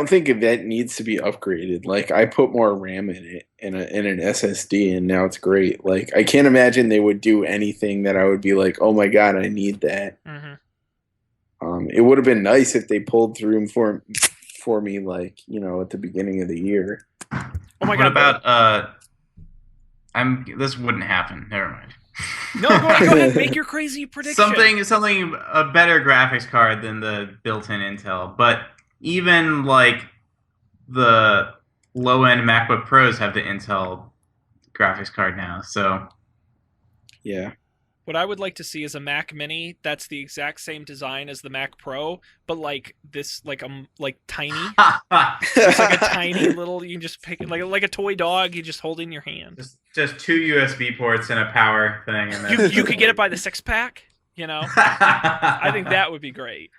think that needs to be upgraded. Like, I put more RAM in it in an SSD, and now it's great. Like, I can't imagine they would do anything that I would be like, oh my god, I need that. Mm-hmm. It would have been nice if they pulled through for me, like, you know, at the beginning of the year. Oh my what god! About this wouldn't happen. Never mind. No, go ahead. Make your crazy prediction. Something a better graphics card than the built-in Intel, but even like the low-end MacBook Pros have the Intel graphics card now. So yeah. What I would like to see is a Mac Mini that's the exact same design as the Mac Pro, but like this, like tiny. It's like a tiny little. You can just pick it like a toy dog. You just hold in your hand. Just 2 USB ports and a power thing. And you could get it by the 6-pack. You know, I think that would be great.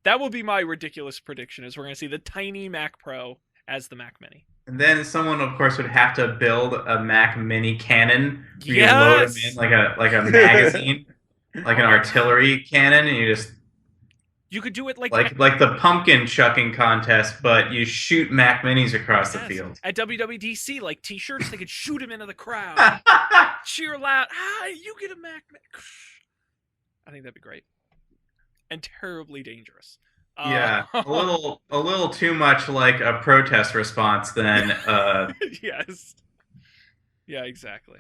That will be my ridiculous prediction. Is we're going to see the tiny Mac Pro as the Mac Mini. And then someone, of course, would have to build a Mac Mini cannon. You load them in like a magazine, like an artillery cannon, and you could do it like the pumpkin chucking contest, but you shoot Mac Minis across the field. At WWDC, like T-shirts, they could shoot them into the crowd, cheer loud. You get a Mac Mini. I think that'd be great, and terribly dangerous. Yeah, a little too much like a protest response than Yes. Yeah, exactly.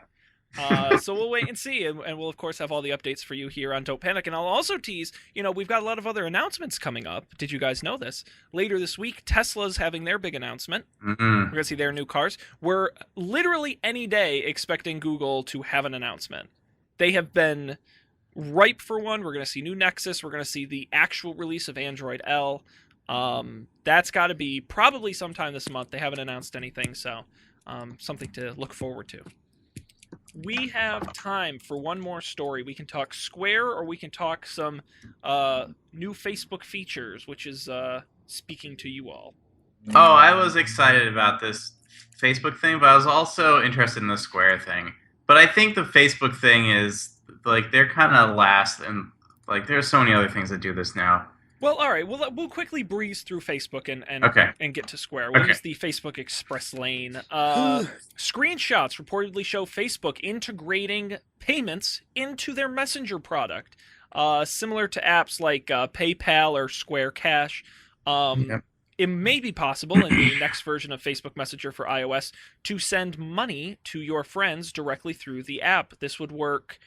So we'll wait and see, and we'll of course have all the updates for you here on Don't Panic. And I'll also tease, we've got a lot of other announcements coming up. Did you guys know this? Later this week, Tesla's having their big announcement. Mm-hmm. We're gonna see their new cars. We're literally any day expecting Google to have an announcement. They have been ripe for one. We're going to see new Nexus. We're going to see the actual release of Android L. That's got to be probably sometime this month. They haven't announced anything, so something to look forward to. We have time for one more story. We can talk Square, or we can talk some new Facebook features, which is speaking to you all. Oh, I was excited about this Facebook thing, but I was also interested in the Square thing. But I think the Facebook thing is, like, they're kind of last, and like there's so many other things that do this now. Well, all right, we'll quickly breeze through Facebook and get to Square. We'll use the Facebook Express lane. Screenshots reportedly show Facebook integrating payments into their Messenger product, similar to apps like PayPal or Square Cash. It may be possible in the next version of Facebook Messenger for iOS to send money to your friends directly through the app. This would work,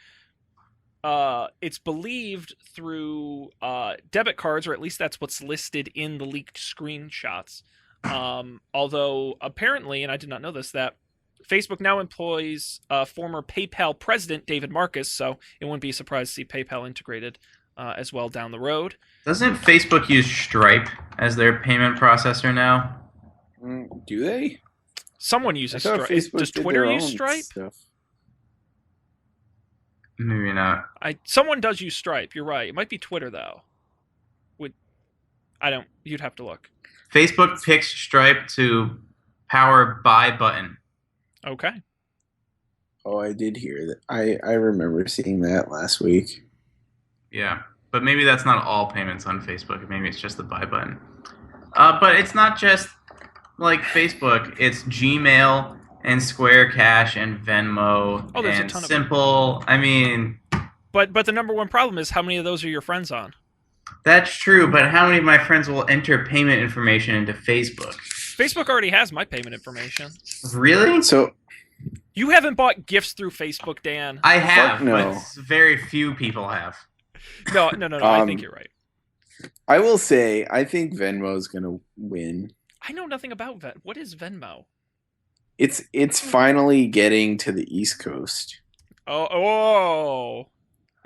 it's believed, through debit cards, or at least that's what's listed in the leaked screenshots. Although apparently, and I did not know this, that Facebook now employs former PayPal president David Marcus, so it wouldn't be a surprise to see PayPal integrated as well down the road. Doesn't Facebook use Stripe as their payment processor now? Do they? Someone uses Stripe. Does Twitter use Stripe? Stuff. Maybe not. Someone does use Stripe. You're right. It might be Twitter though. You'd have to look. Facebook picks Stripe to power buy button. Okay. Oh, I did hear that. I remember seeing that last week. Yeah, but maybe that's not all payments on Facebook. Maybe it's just the buy button. But it's not just like Facebook. It's Gmail and Square Cash and Venmo there's and a ton Simple. of them. I mean, but the number one problem is how many of those are your friends on? that's true, but how many of my friends will enter payment information into Facebook? Facebook already has my payment information. Really? So You haven't bought gifts through Facebook, Dan. I have, no. but very few people have. No. I think you're right. I will say, I think Venmo's gonna win. I know nothing about What is Venmo? It's finally getting to the East Coast. Oh.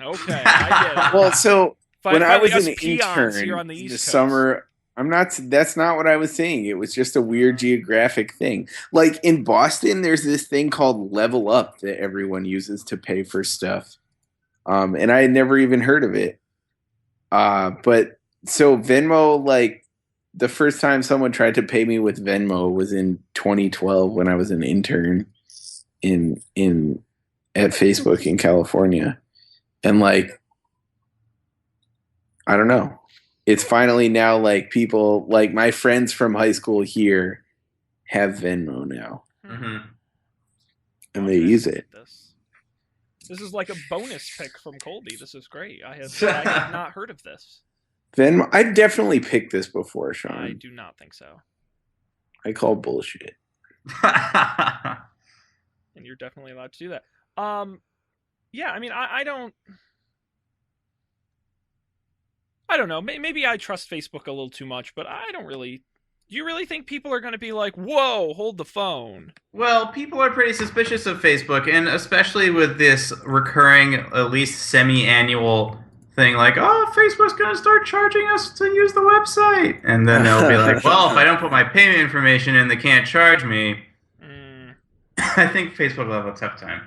Okay, I get it. Well, so when I was us an peons intern here on the East Coast. summer, that's not what I was saying. It was just a weird geographic thing. Like in Boston, there's this thing called Level Up that everyone uses to pay for stuff. And I had never even heard of it. But so Venmo, like the first time someone tried to pay me with Venmo was in 2012 when I was an intern at Facebook in California. And like, I don't know. It's finally now like people like my friends from high school here have Venmo now. Mm-hmm. And they use it. This is like a bonus pick from Colby. This is great. I have not heard of this. Venmo, I've definitely picked this before, Sean. I do not think so. I call bullshit. And you're definitely allowed to do that. Yeah, I mean, I don't know. Maybe I trust Facebook a little too much, but I don't really. Do you really think people are going to be like, whoa, hold the phone? Well, people are pretty suspicious of Facebook, and especially with this recurring, at least semi-annual thing like, oh, Facebook's going to start charging us to use the website. And then they'll be like, well, if I don't put my payment information in, they can't charge me. I think Facebook will have a tough time.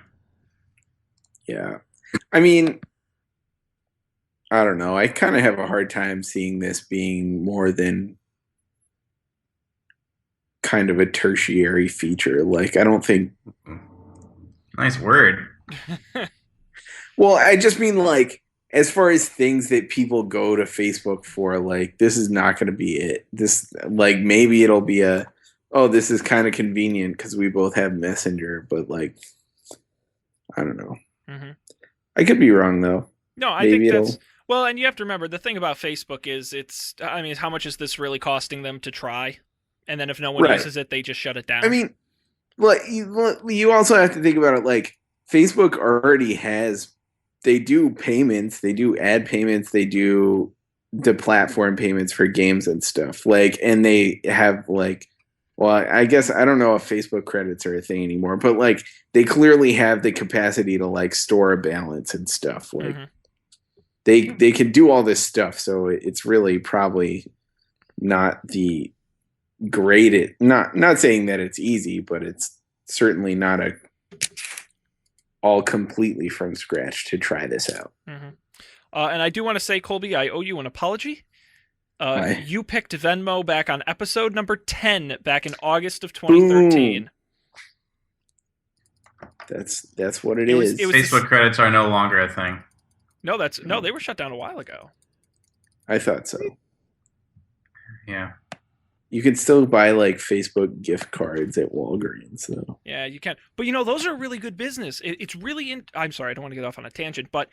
Yeah. I mean, I don't know. I kind of have a hard time seeing this being more than kind of a tertiary feature. Like, I don't think. Nice word. Well, I just mean like, as far as things that people go to Facebook for, like, this is not going to be it. This, like, maybe it'll be this is kind of convenient because we both have Messenger, but like, I don't know. Mm-hmm. I could be wrong though. No, I think that's well, and you have to remember the thing about Facebook is how much is this really costing them to try? And then if no one uses it, they just shut it down. I mean, like you also have to think about it. Like Facebook already has, they do payments, they do ad payments, they do the platform payments for games and stuff. Like, and they have like. Well, I guess I don't know if Facebook credits are a thing anymore, but like they clearly have the capacity to like store a balance and stuff. Like they can do all this stuff, so it's really probably not the greatest. Not saying that it's easy, but it's certainly not all completely from scratch to try this out. Mm-hmm. And I do want to say, Colby, I owe you an apology. You picked Venmo back on episode number 10 back in August of 2013. Boom. That's what it is. Facebook credits are no longer a thing. No, they were shut down a while ago. I thought so. Yeah. You can still buy like Facebook gift cards at Walgreens, though. Yeah, you can. But those are really good business. It's really I'm sorry, I don't want to get off on a tangent, but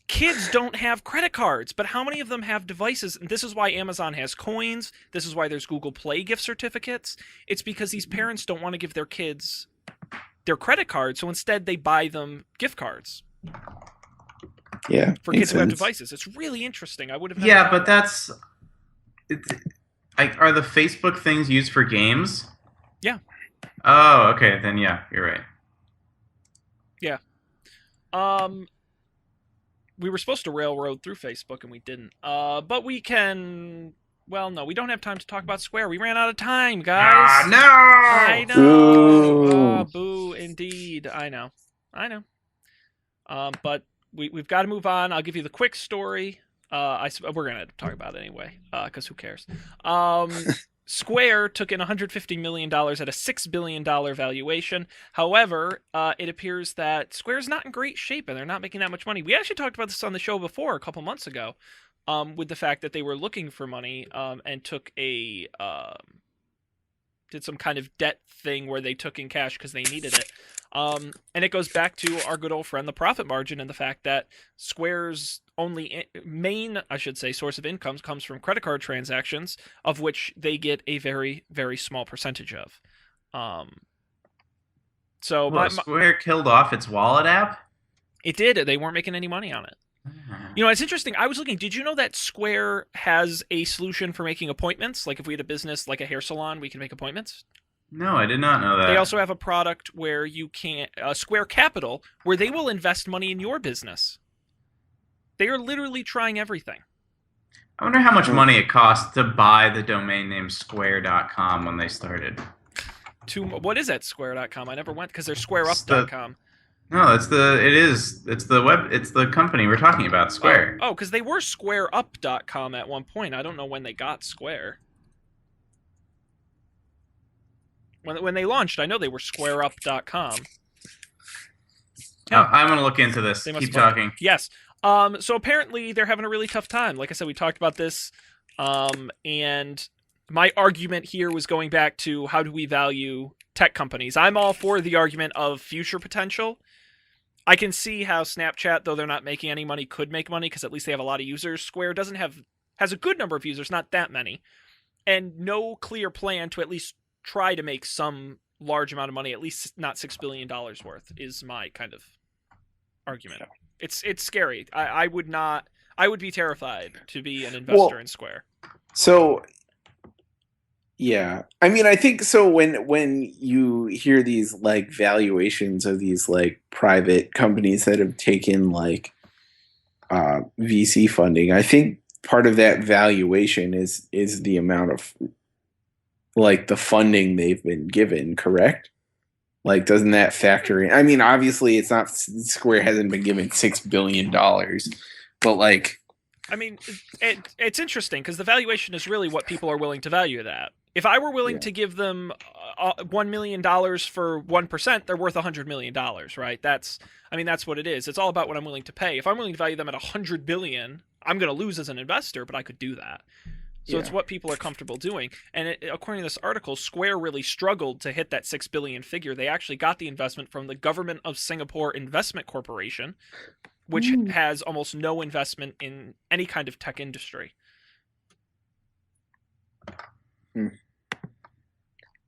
kids don't have credit cards, but how many of them have devices? And this is why Amazon has coins. This is why there's Google Play gift certificates. It's because these parents don't want to give their kids their credit cards, so instead they buy them gift cards. Yeah, for kids who have devices. It's really interesting. I would have. Yeah, but are the Facebook things used for games? Yeah. Oh, okay. Then yeah, you're right. We were supposed to railroad through Facebook and we didn't. But we can. Well, no, we don't have time to talk about Square. We ran out of time, guys. I Ah, no! know. Ooh. Boo, indeed. I know. But we've got to move on. I'll give you the quick story. We're gonna talk about it anyway, because who cares? Square took in $150 million at a $6 billion valuation. However, it appears that Square's not in great shape and they're not making that much money. We actually talked about this on the show before a couple months ago, with the fact that they were looking for money and took did some kind of debt thing where they took in cash because they needed it. And it goes back to our good old friend, the profit margin, and the fact that Square's only main, I should say, source of income comes from credit card transactions, of which they get a very, very small percentage of. So Square killed off its wallet app? it did. They weren't making any money on it. You know, it's interesting. I was looking. Did you know that Square has a solution for making appointments? Like if we had a business like a hair salon, we can make appointments. No, I did not know that. They also have a product where you can Square Capital, where they will invest money in your business. They are literally trying everything. I wonder how much money it cost to buy the domain name Square.com when they started. What is that Square.com? I never went because they're SquareUp.com. No, it's the company we're talking about, Square. Oh, because they were SquareUp.com at one point. I don't know when they got Square. When they launched, I know they were SquareUp.com. Oh, I'm gonna look into this. Keep talking. Yes. So apparently they're having a really tough time. Like I said, we talked about this, and my argument here was going back to how do we value tech companies. I'm all for the argument of future potential. I can see how Snapchat, though they're not making any money, could make money because at least they have a lot of users. Square has a good number of users, not that many, and no clear plan to at least try to make some large amount of money, at least not $6 billion worth, is my kind of argument. It's scary. I would be terrified to be an investor in Square. So, yeah. I mean, I think so when you hear these like valuations of these like private companies that have taken like VC funding, I think part of that valuation is the amount of like the funding they've been given, correct? Like, doesn't that factor in? I mean, obviously, it's not Square hasn't been given $6 billion, but like, I mean, it's interesting because the valuation is really what people are willing to value it at. If I were willing to give them $1 million for 1%, they're worth $100 million, right? That's what it is. It's all about what I'm willing to pay. If I'm willing to value them at $100 billion, I'm going to lose as an investor, but I could do that. So it's what people are comfortable doing. And according to this article, Square really struggled to hit that $6 billion figure. They actually got the investment from the Government of Singapore Investment Corporation, which has almost no investment in any kind of tech industry.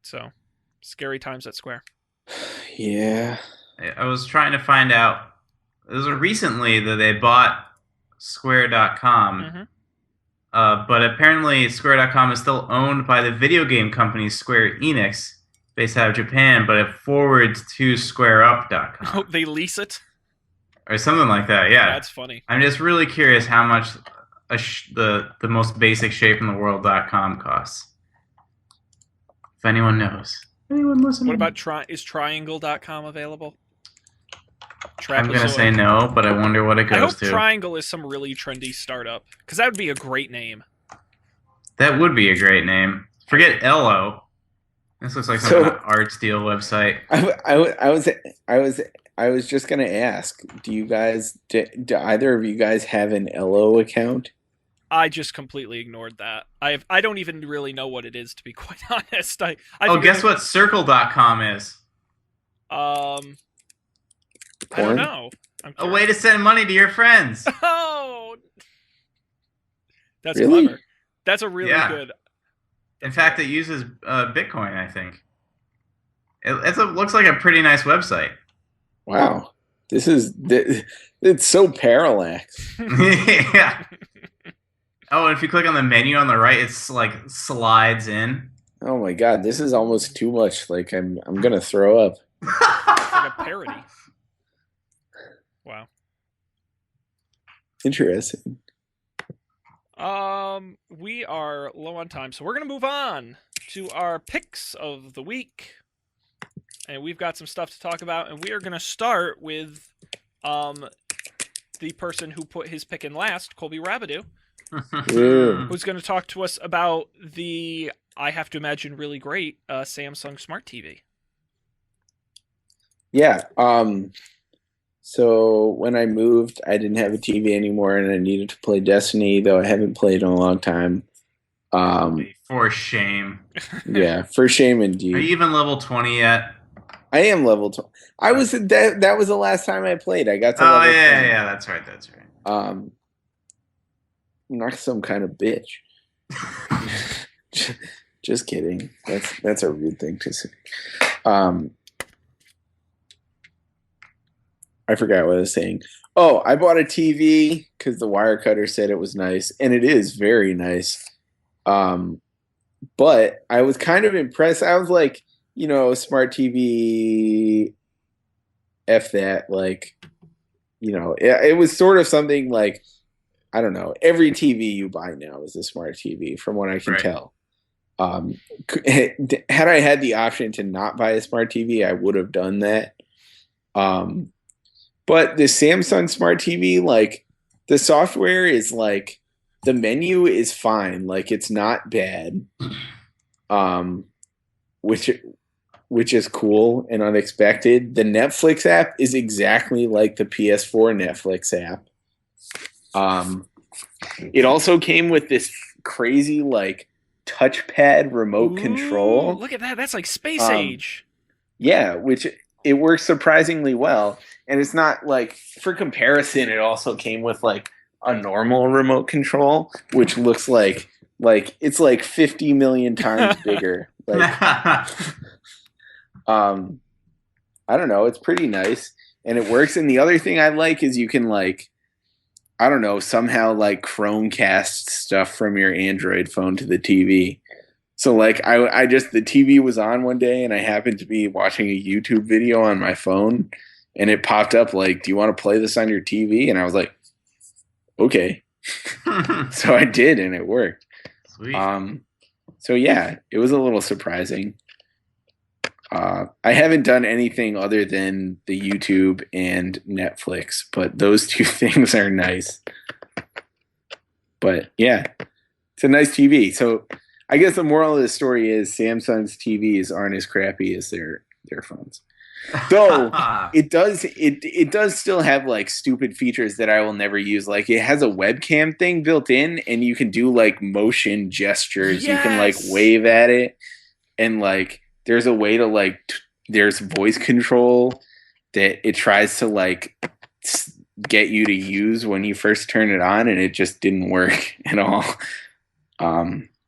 So, scary times at Square. Yeah. I was trying to find out. It was recently that they bought Square.com. But apparently Square.com is still owned by the video game company Square Enix, based out of Japan, but it forwards to SquareUp.com. Oh, they lease it? Or something like that, yeah. That's funny. I'm just really curious how much the most basic shape in the world.com costs. If anyone knows. Anyone listening? What about is Triangle.com available? I'm going to say no, but I wonder what it goes to. I hope Triangle is some really trendy startup, because that would be a great name. That would be a great name. Forget Ello. This looks like some art steal website. I was just going to ask, do either of you guys have an Ello account? I just completely ignored that. I don't even really know what it is, to be quite honest. Guess what Circle.com is? I don't know. A way to send money to your friends. Oh, that's really clever. That's a really good. In fact, it uses Bitcoin, I think. It looks like a pretty nice website. Wow, it's so parallax. Yeah. Oh, and if you click on the menu on the right, it's like slides in. Oh my god, this is almost too much. Like I'm gonna throw up. It's like a parody. Wow. Interesting. We are low on time, so we're gonna move on to our picks of the week, and we've got some stuff to talk about, and we are gonna start with, the person who put his pick in last, Colby Rabidou, Ew. who's gonna talk to us about the, I have to imagine, really great Samsung Smart TV. Yeah. So when I moved, I didn't have a TV anymore, and I needed to play Destiny, though I haven't played in a long time. For shame. Yeah, for shame Are indeed. you even level 20 yet? I am level 20. I was that was the last time I played. I got to Oh, level 20. yeah, that's right. I'm not some kind of bitch. Just kidding. That's a rude thing to say. I forgot what I was saying. Oh, I bought a TV because the wire cutter said it was nice, and it is very nice. But I was kind of impressed. I was like, smart TV, F that. Like, it was sort of something like, I don't know. Every TV you buy now is a smart TV, from what I can tell. Had I had the option to not buy a smart TV, I would have done that. But the Samsung Smart TV, like, the software is like, the menu is fine. Like, it's not bad. Which is cool and unexpected. The Netflix app is exactly like the PS4 Netflix app. It also came with this crazy, like, touchpad remote control. Look at that. That's like space age. Yeah, which it works surprisingly well. And it's not like, for comparison, it also came with like a normal remote control, which looks like it's like 50 million times bigger. Like, I don't know, it's pretty nice and it works. And the other thing I like is you can, like, I don't know, somehow like Chromecast stuff from your Android phone to the TV. So like I just, the TV was on one day and I happened to be watching a YouTube video on my phone and it popped up like, do you want to play this on your TV? And I was like, okay. So I did, and it worked. Sweet. So yeah, it was a little surprising. I haven't done anything other than the YouTube and Netflix, but those two things are nice. But yeah, it's a nice TV. So I guess the moral of the story is Samsung's TVs aren't as crappy as their phones. Though it does still have like stupid features that I will never use. Like, it has a webcam thing built in, and you can do like motion gestures. Yes! You can like wave at it, and like there's a way to like there's voice control that it tries to like get you to use when you first turn it on, and it just didn't work at all.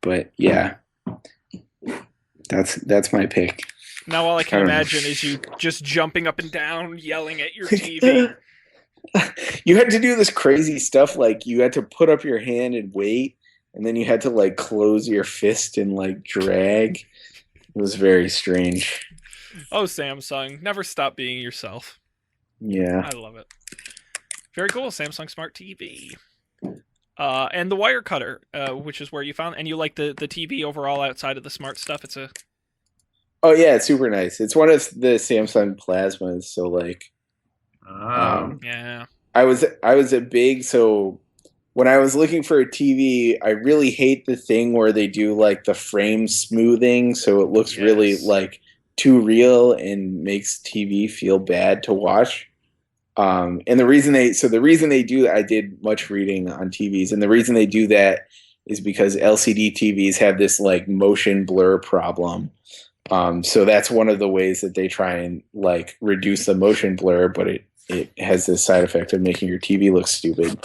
But yeah, that's my pick. Now all I can imagine is you just jumping up and down, yelling at your TV. You had to do this crazy stuff, like you had to put up your hand and wait, and then you had to like close your fist and like drag. It was very strange. Oh, Samsung, never stop being yourself. Yeah. I love it. Very cool, Samsung Smart TV. And the wire cutter, which is where you found, and you like the TV overall outside of the smart stuff. Oh yeah, it's super nice. It's one of the Samsung plasmas, so like, yeah. I was a big, so when I was looking for a TV, I really hate the thing where they do like the frame smoothing, so it looks really like too real and makes TV feel bad to watch. And the reason they do that, I did much reading on TVs, and the reason they do that is because LCD TVs have this like motion blur problem. So that's one of the ways that they try and like reduce the motion blur, but it has this side effect of making your TV look stupid.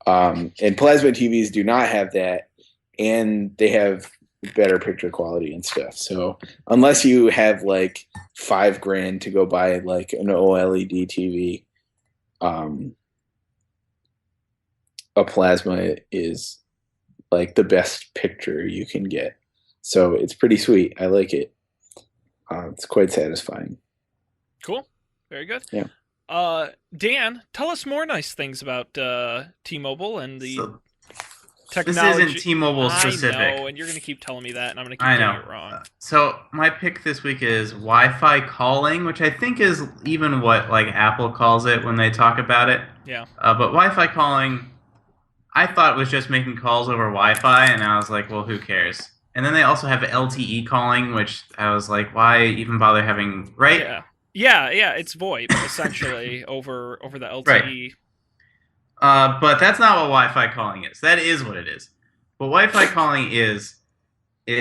And plasma TVs do not have that, and they have better picture quality and stuff. So unless you have like $5,000 to go buy like an OLED TV, a plasma is like the best picture you can get. So it's pretty sweet. I like it. It's quite satisfying. Cool. Very good. Yeah. Dan, tell us more nice things about T-Mobile and the So this technology. isn't T-Mobile specific. I know, and you're going to keep telling me that, and I'm going to keep I getting know. it wrong. So my pick this week is Wi-Fi calling, which I think is even what like Apple calls it when they talk about it. Yeah. But Wi-Fi calling, I thought was just making calls over Wi-Fi, and I was like, well, who cares? And then they also have LTE calling, which I was like, why even bother having, right? Yeah. It's VoIP essentially over the LTE. Right. But that's not what Wi-Fi calling is. That is what it is. What Wi-Fi calling is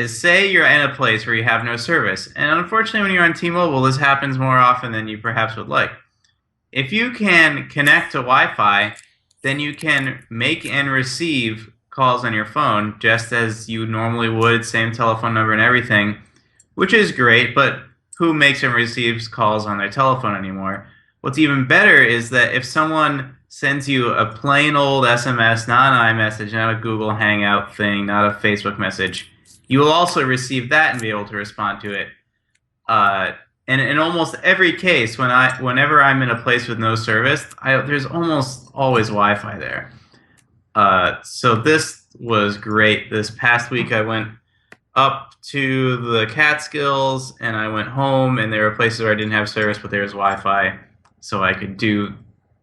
say you're in a place where you have no service, and unfortunately, when you're on T-Mobile, this happens more often than you perhaps would like. If you can connect to Wi-Fi, then you can make and receive calls on your phone just as you normally would, same telephone number and everything, which is great, but who makes and receives calls on their telephone anymore? What's even better is that if someone sends you a plain old SMS, not an iMessage, not a Google Hangout thing, not a Facebook message, you will also receive that and be able to respond to it. And in almost every case, whenever I'm in a place with no service, there's almost always Wi-Fi there. So this was great. This past week, I went up to the Catskills, and I went home, and there were places where I didn't have service, but there was Wi-Fi, so I could do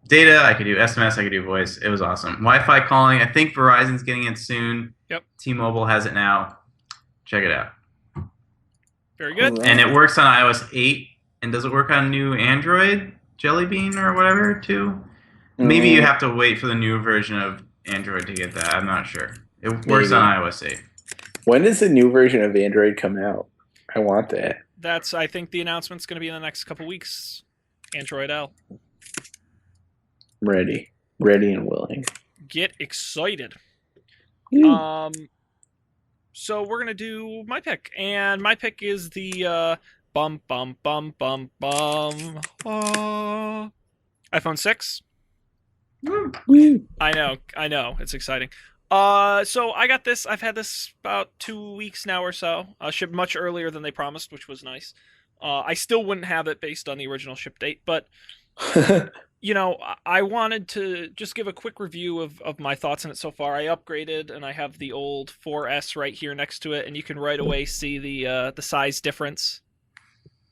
data, I could do SMS, I could do voice. It was awesome. Wi-Fi calling, I think Verizon's getting it soon. Yep. T-Mobile has it now. Check it out. Very good. And it works on iOS 8. And does it work on new Android, Jelly Bean or whatever, too? Maybe you have to wait for the new version of Android to get that. I'm not sure. It works on iOS 8. When does the new version of Android come out? I want that. I think the announcement's going to be in the next couple weeks. Android L. Ready and willing. Get excited. So we're gonna do my pick, and my pick is the iPhone 6. Woo. I know, it's exciting. So I got this. I've had this about 2 weeks now or so. Shipped much earlier than they promised, which was nice. I still wouldn't have it based on the original ship date, but I wanted to just give a quick review of my thoughts on it so far. I upgraded, and I have the old 4S right here next to it, and you can right away see the size difference.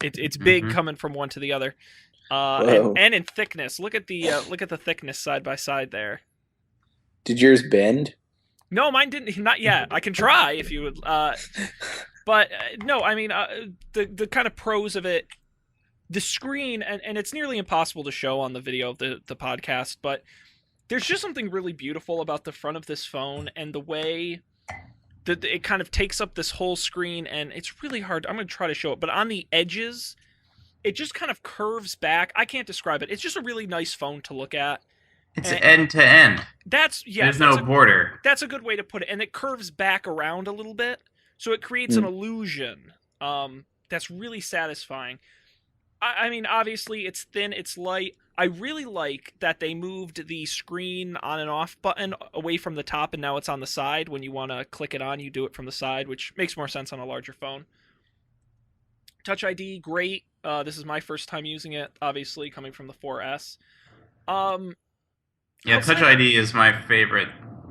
It's big coming from one to the other, and in thickness. Look at the thickness side by side there. Did yours bend? No, mine didn't. Not yet. I can try if you would. But no, I mean the kind of pros of it. The screen, and it's nearly impossible to show on the video of the podcast, but there's just something really beautiful about the front of this phone and the way that it kind of takes up this whole screen, and it's really hard. I'm going to try to show it, but on the edges, it just kind of curves back. I can't describe it. It's just a really nice phone to look at. It's end to end. There's no border. That's a good way to put it, and it curves back around a little bit, so it creates an illusion that's really satisfying. I mean, obviously, it's thin, it's light. I really like that they moved the screen on and off button away from the top, and now it's on the side. When you want to click it on, you do it from the side, which makes more sense on a larger phone. Touch ID, great. This is my first time using it, obviously, coming from the 4S. Yeah, Touch ID is my favorite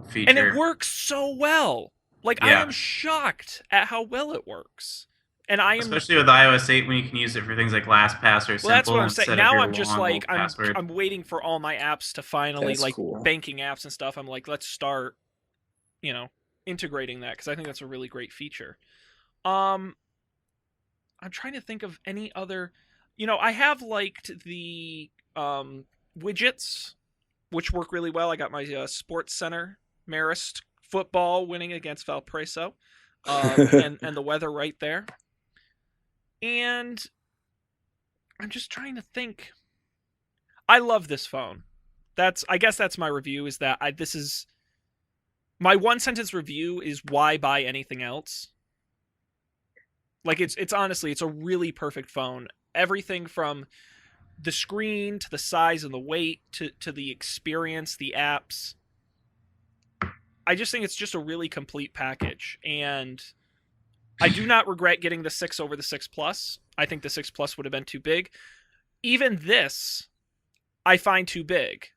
feature. And it works so well. Like, yeah. I am shocked at how well it works. And especially with iOS 8 when you can use it for things like LastPass or Simple. Well, that's what I'm saying. Now I'm just like I'm waiting for all my apps to finally banking apps and stuff. I'm like, let's start, integrating that because I think that's a really great feature. I'm trying to think of any other. I have liked the widgets, which work really well. I got my Sports Center Marist football winning against Valparaiso, and the weather right there. And I'm just trying to think. I love this phone. I guess that's my review. Is that this is my one sentence review is why buy anything else? Like it's honestly it's a really perfect phone. Everything from the screen to the size and the weight to the experience, the apps. I just think it's just a really complete package, and I do not regret getting the 6 over the 6 Plus. I think the 6 Plus would have been too big. Even this, I find too big,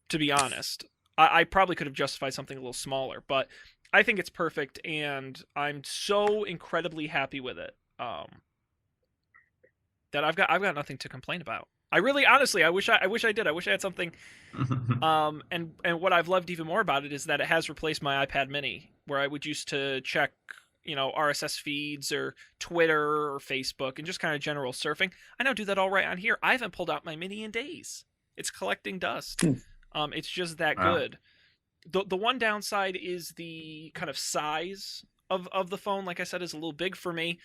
to be honest. I probably could have justified something a little smaller, but I think it's perfect, and I'm so incredibly happy with it that I've got nothing to complain about. I really, honestly, I wish I did. I wish I had something. And what I've loved even more about it is that it has replaced my iPad Mini, where I would used to check, RSS feeds or Twitter or Facebook and just kind of general surfing. I now do that all right on here. I haven't pulled out my Mini in days. It's collecting dust. It's just that good. The one downside is the kind of size of the phone. Like I said, is a little big for me.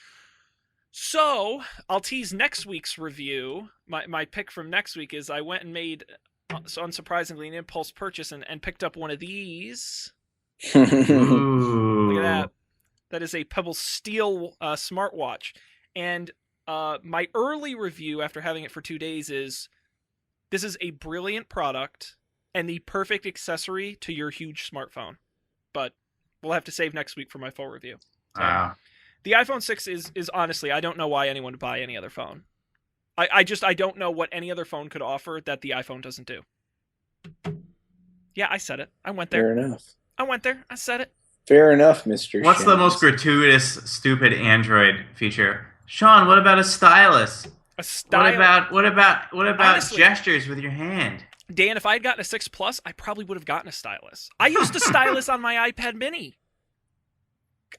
So I'll tease next week's review. My pick from next week is I went and made, so unsurprisingly, an impulse purchase and picked up one of these. Ooh. Look at that. That is a Pebble Steel smartwatch. And my early review after having it for 2 days is, this is a brilliant product and the perfect accessory to your huge smartphone. But we'll have to save next week for my full review. So, Wow. the iPhone 6 is honestly, I don't know why anyone would buy any other phone. I don't know what any other phone could offer that the iPhone doesn't do. Yeah, I said it. I went there. Fair enough. I went there. I said it. Fair enough, Mr. What's the Shams. most gratuitous, stupid Android feature? Sean, what about a stylus? A style. What about Honestly, gestures with your hand? Dan, if I had gotten a 6 Plus, I probably would have gotten a stylus. I used a stylus on my iPad Mini.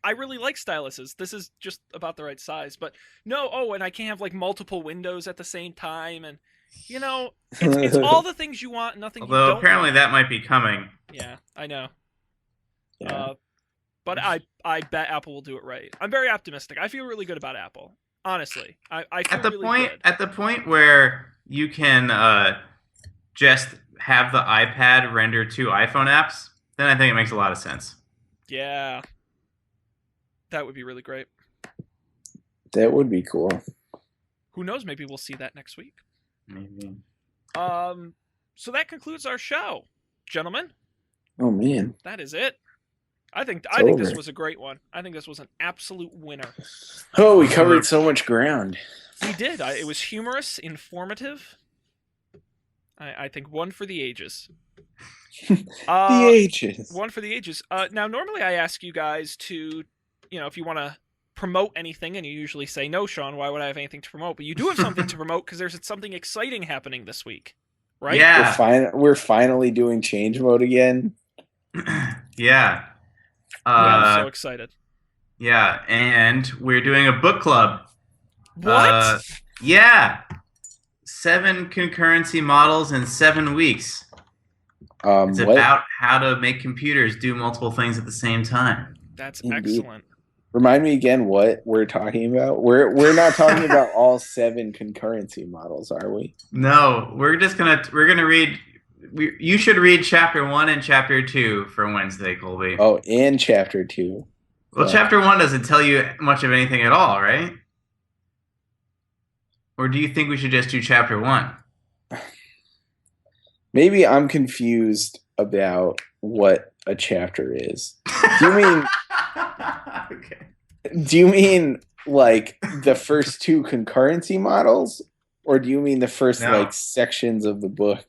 I really like styluses. This is just about the right size. But no, and I can't have like multiple windows at the same time. And, it's all the things you want, nothing you Although don't apparently want. that might be coming. Yeah, I know. Yeah. But I bet Apple will do it right. I'm very optimistic. I feel really good about Apple. Honestly. I feel really good. At the point where you can just have the iPad render 2 iPhone apps, then I think it makes a lot of sense. Yeah. That would be really great. That would be cool. Who knows? Maybe we'll see that next week. Maybe. So that concludes our show, gentlemen. Oh man, That is it. I think this over. was a great one. I think this was an absolute winner. Oh, we covered so much ground. We did. It was humorous, informative. I think one for the ages. The ages. One for the ages. Now, normally I ask you guys to, if you want to promote anything, and you usually say, no, Sean, why would I have anything to promote? But you do have something to promote because there's something exciting happening this week, right? Yeah. We're finally doing change mode again. Yeah. I'm so excited. Yeah, and we're doing a book club. What? Yeah. 7 concurrency models in 7 weeks. It's about how to make computers do multiple things at the same time. That's Indeed. excellent. Remind me again what we're talking about. We're not talking about all 7 concurrency models, are we? No, we're gonna read. You should read chapter 1 and chapter 2 for Wednesday, Colby. Oh, and chapter 2. Well, chapter 1 doesn't tell you much of anything at all, right? Or do you think we should just do chapter 1? Maybe I'm confused about what a chapter is. Do you mean? Okay. Do you mean like the first 2 concurrency models, or do you mean the first sections of the book?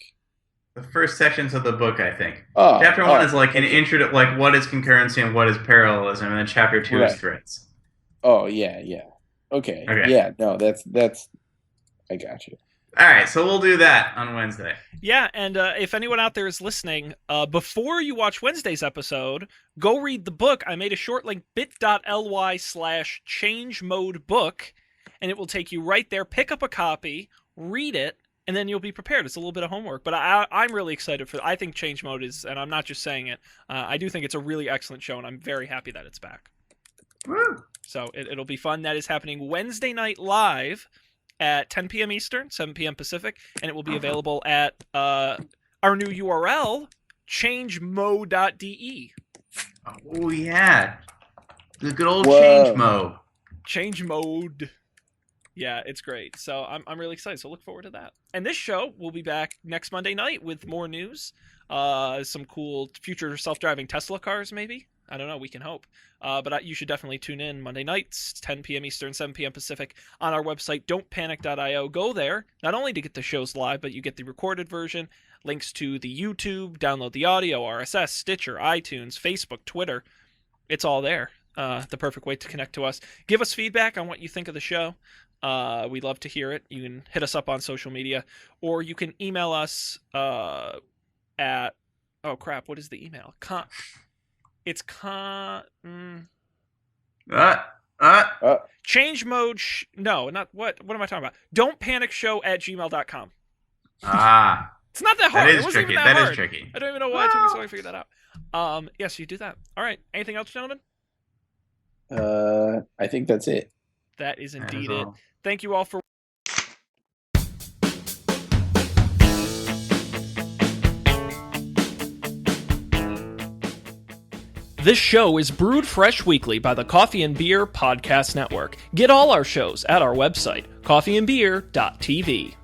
The first sections of the book, I think. Oh, chapter 1 is like an intro to like what is concurrency and what is parallelism, and then chapter 2 is threads. Oh yeah. Okay. Yeah. No, that's. I got you. All right, so we'll do that on Wednesday. Yeah, and if anyone out there is listening, before you watch Wednesday's episode, go read the book. I made a short link, bit.ly/changemodebook, and it will take you right there. Pick up a copy, read it, and then you'll be prepared. It's a little bit of homework, but I'm really excited for it. I think Change Mode is, and I'm not just saying it, I do think it's a really excellent show, and I'm very happy that it's back. Woo! So it'll be fun. That is happening Wednesday night live at 10 p.m. Eastern, 7 p.m. Pacific, and it will be available at our new URL, changemode.de. Oh, yeah. The good old change mode. Change mode. Yeah, it's great. So I'm really excited. So look forward to that. And this show will be back next Monday night with more news. Some cool future self-driving Tesla cars, maybe. I don't know. We can hope. But you should definitely tune in Monday nights, 10 p.m. Eastern, 7 p.m. Pacific, on our website, don'tpanic.io. Go there, not only to get the shows live, but you get the recorded version, links to the YouTube, download the audio, RSS, Stitcher, iTunes, Facebook, Twitter. It's all there. The perfect way to connect to us. Give us feedback on what you think of the show. We'd love to hear it. You can hit us up on social media, or you can email us at... Oh, crap. What is the email? It's change mode. No, not what. What am I talking about? Don't panic show@gmail.com. It's not that hard. That is it wasn't tricky. even that That hard. is tricky. I don't even know why it took me so long to figure that out. Yes, you do that. All right. Anything else, gentlemen? I think that's it. That is That is indeed it. all. Thank you all for. This show is brewed fresh weekly by the Coffee and Beer Podcast Network. Get all our shows at our website, coffeeandbeer.tv.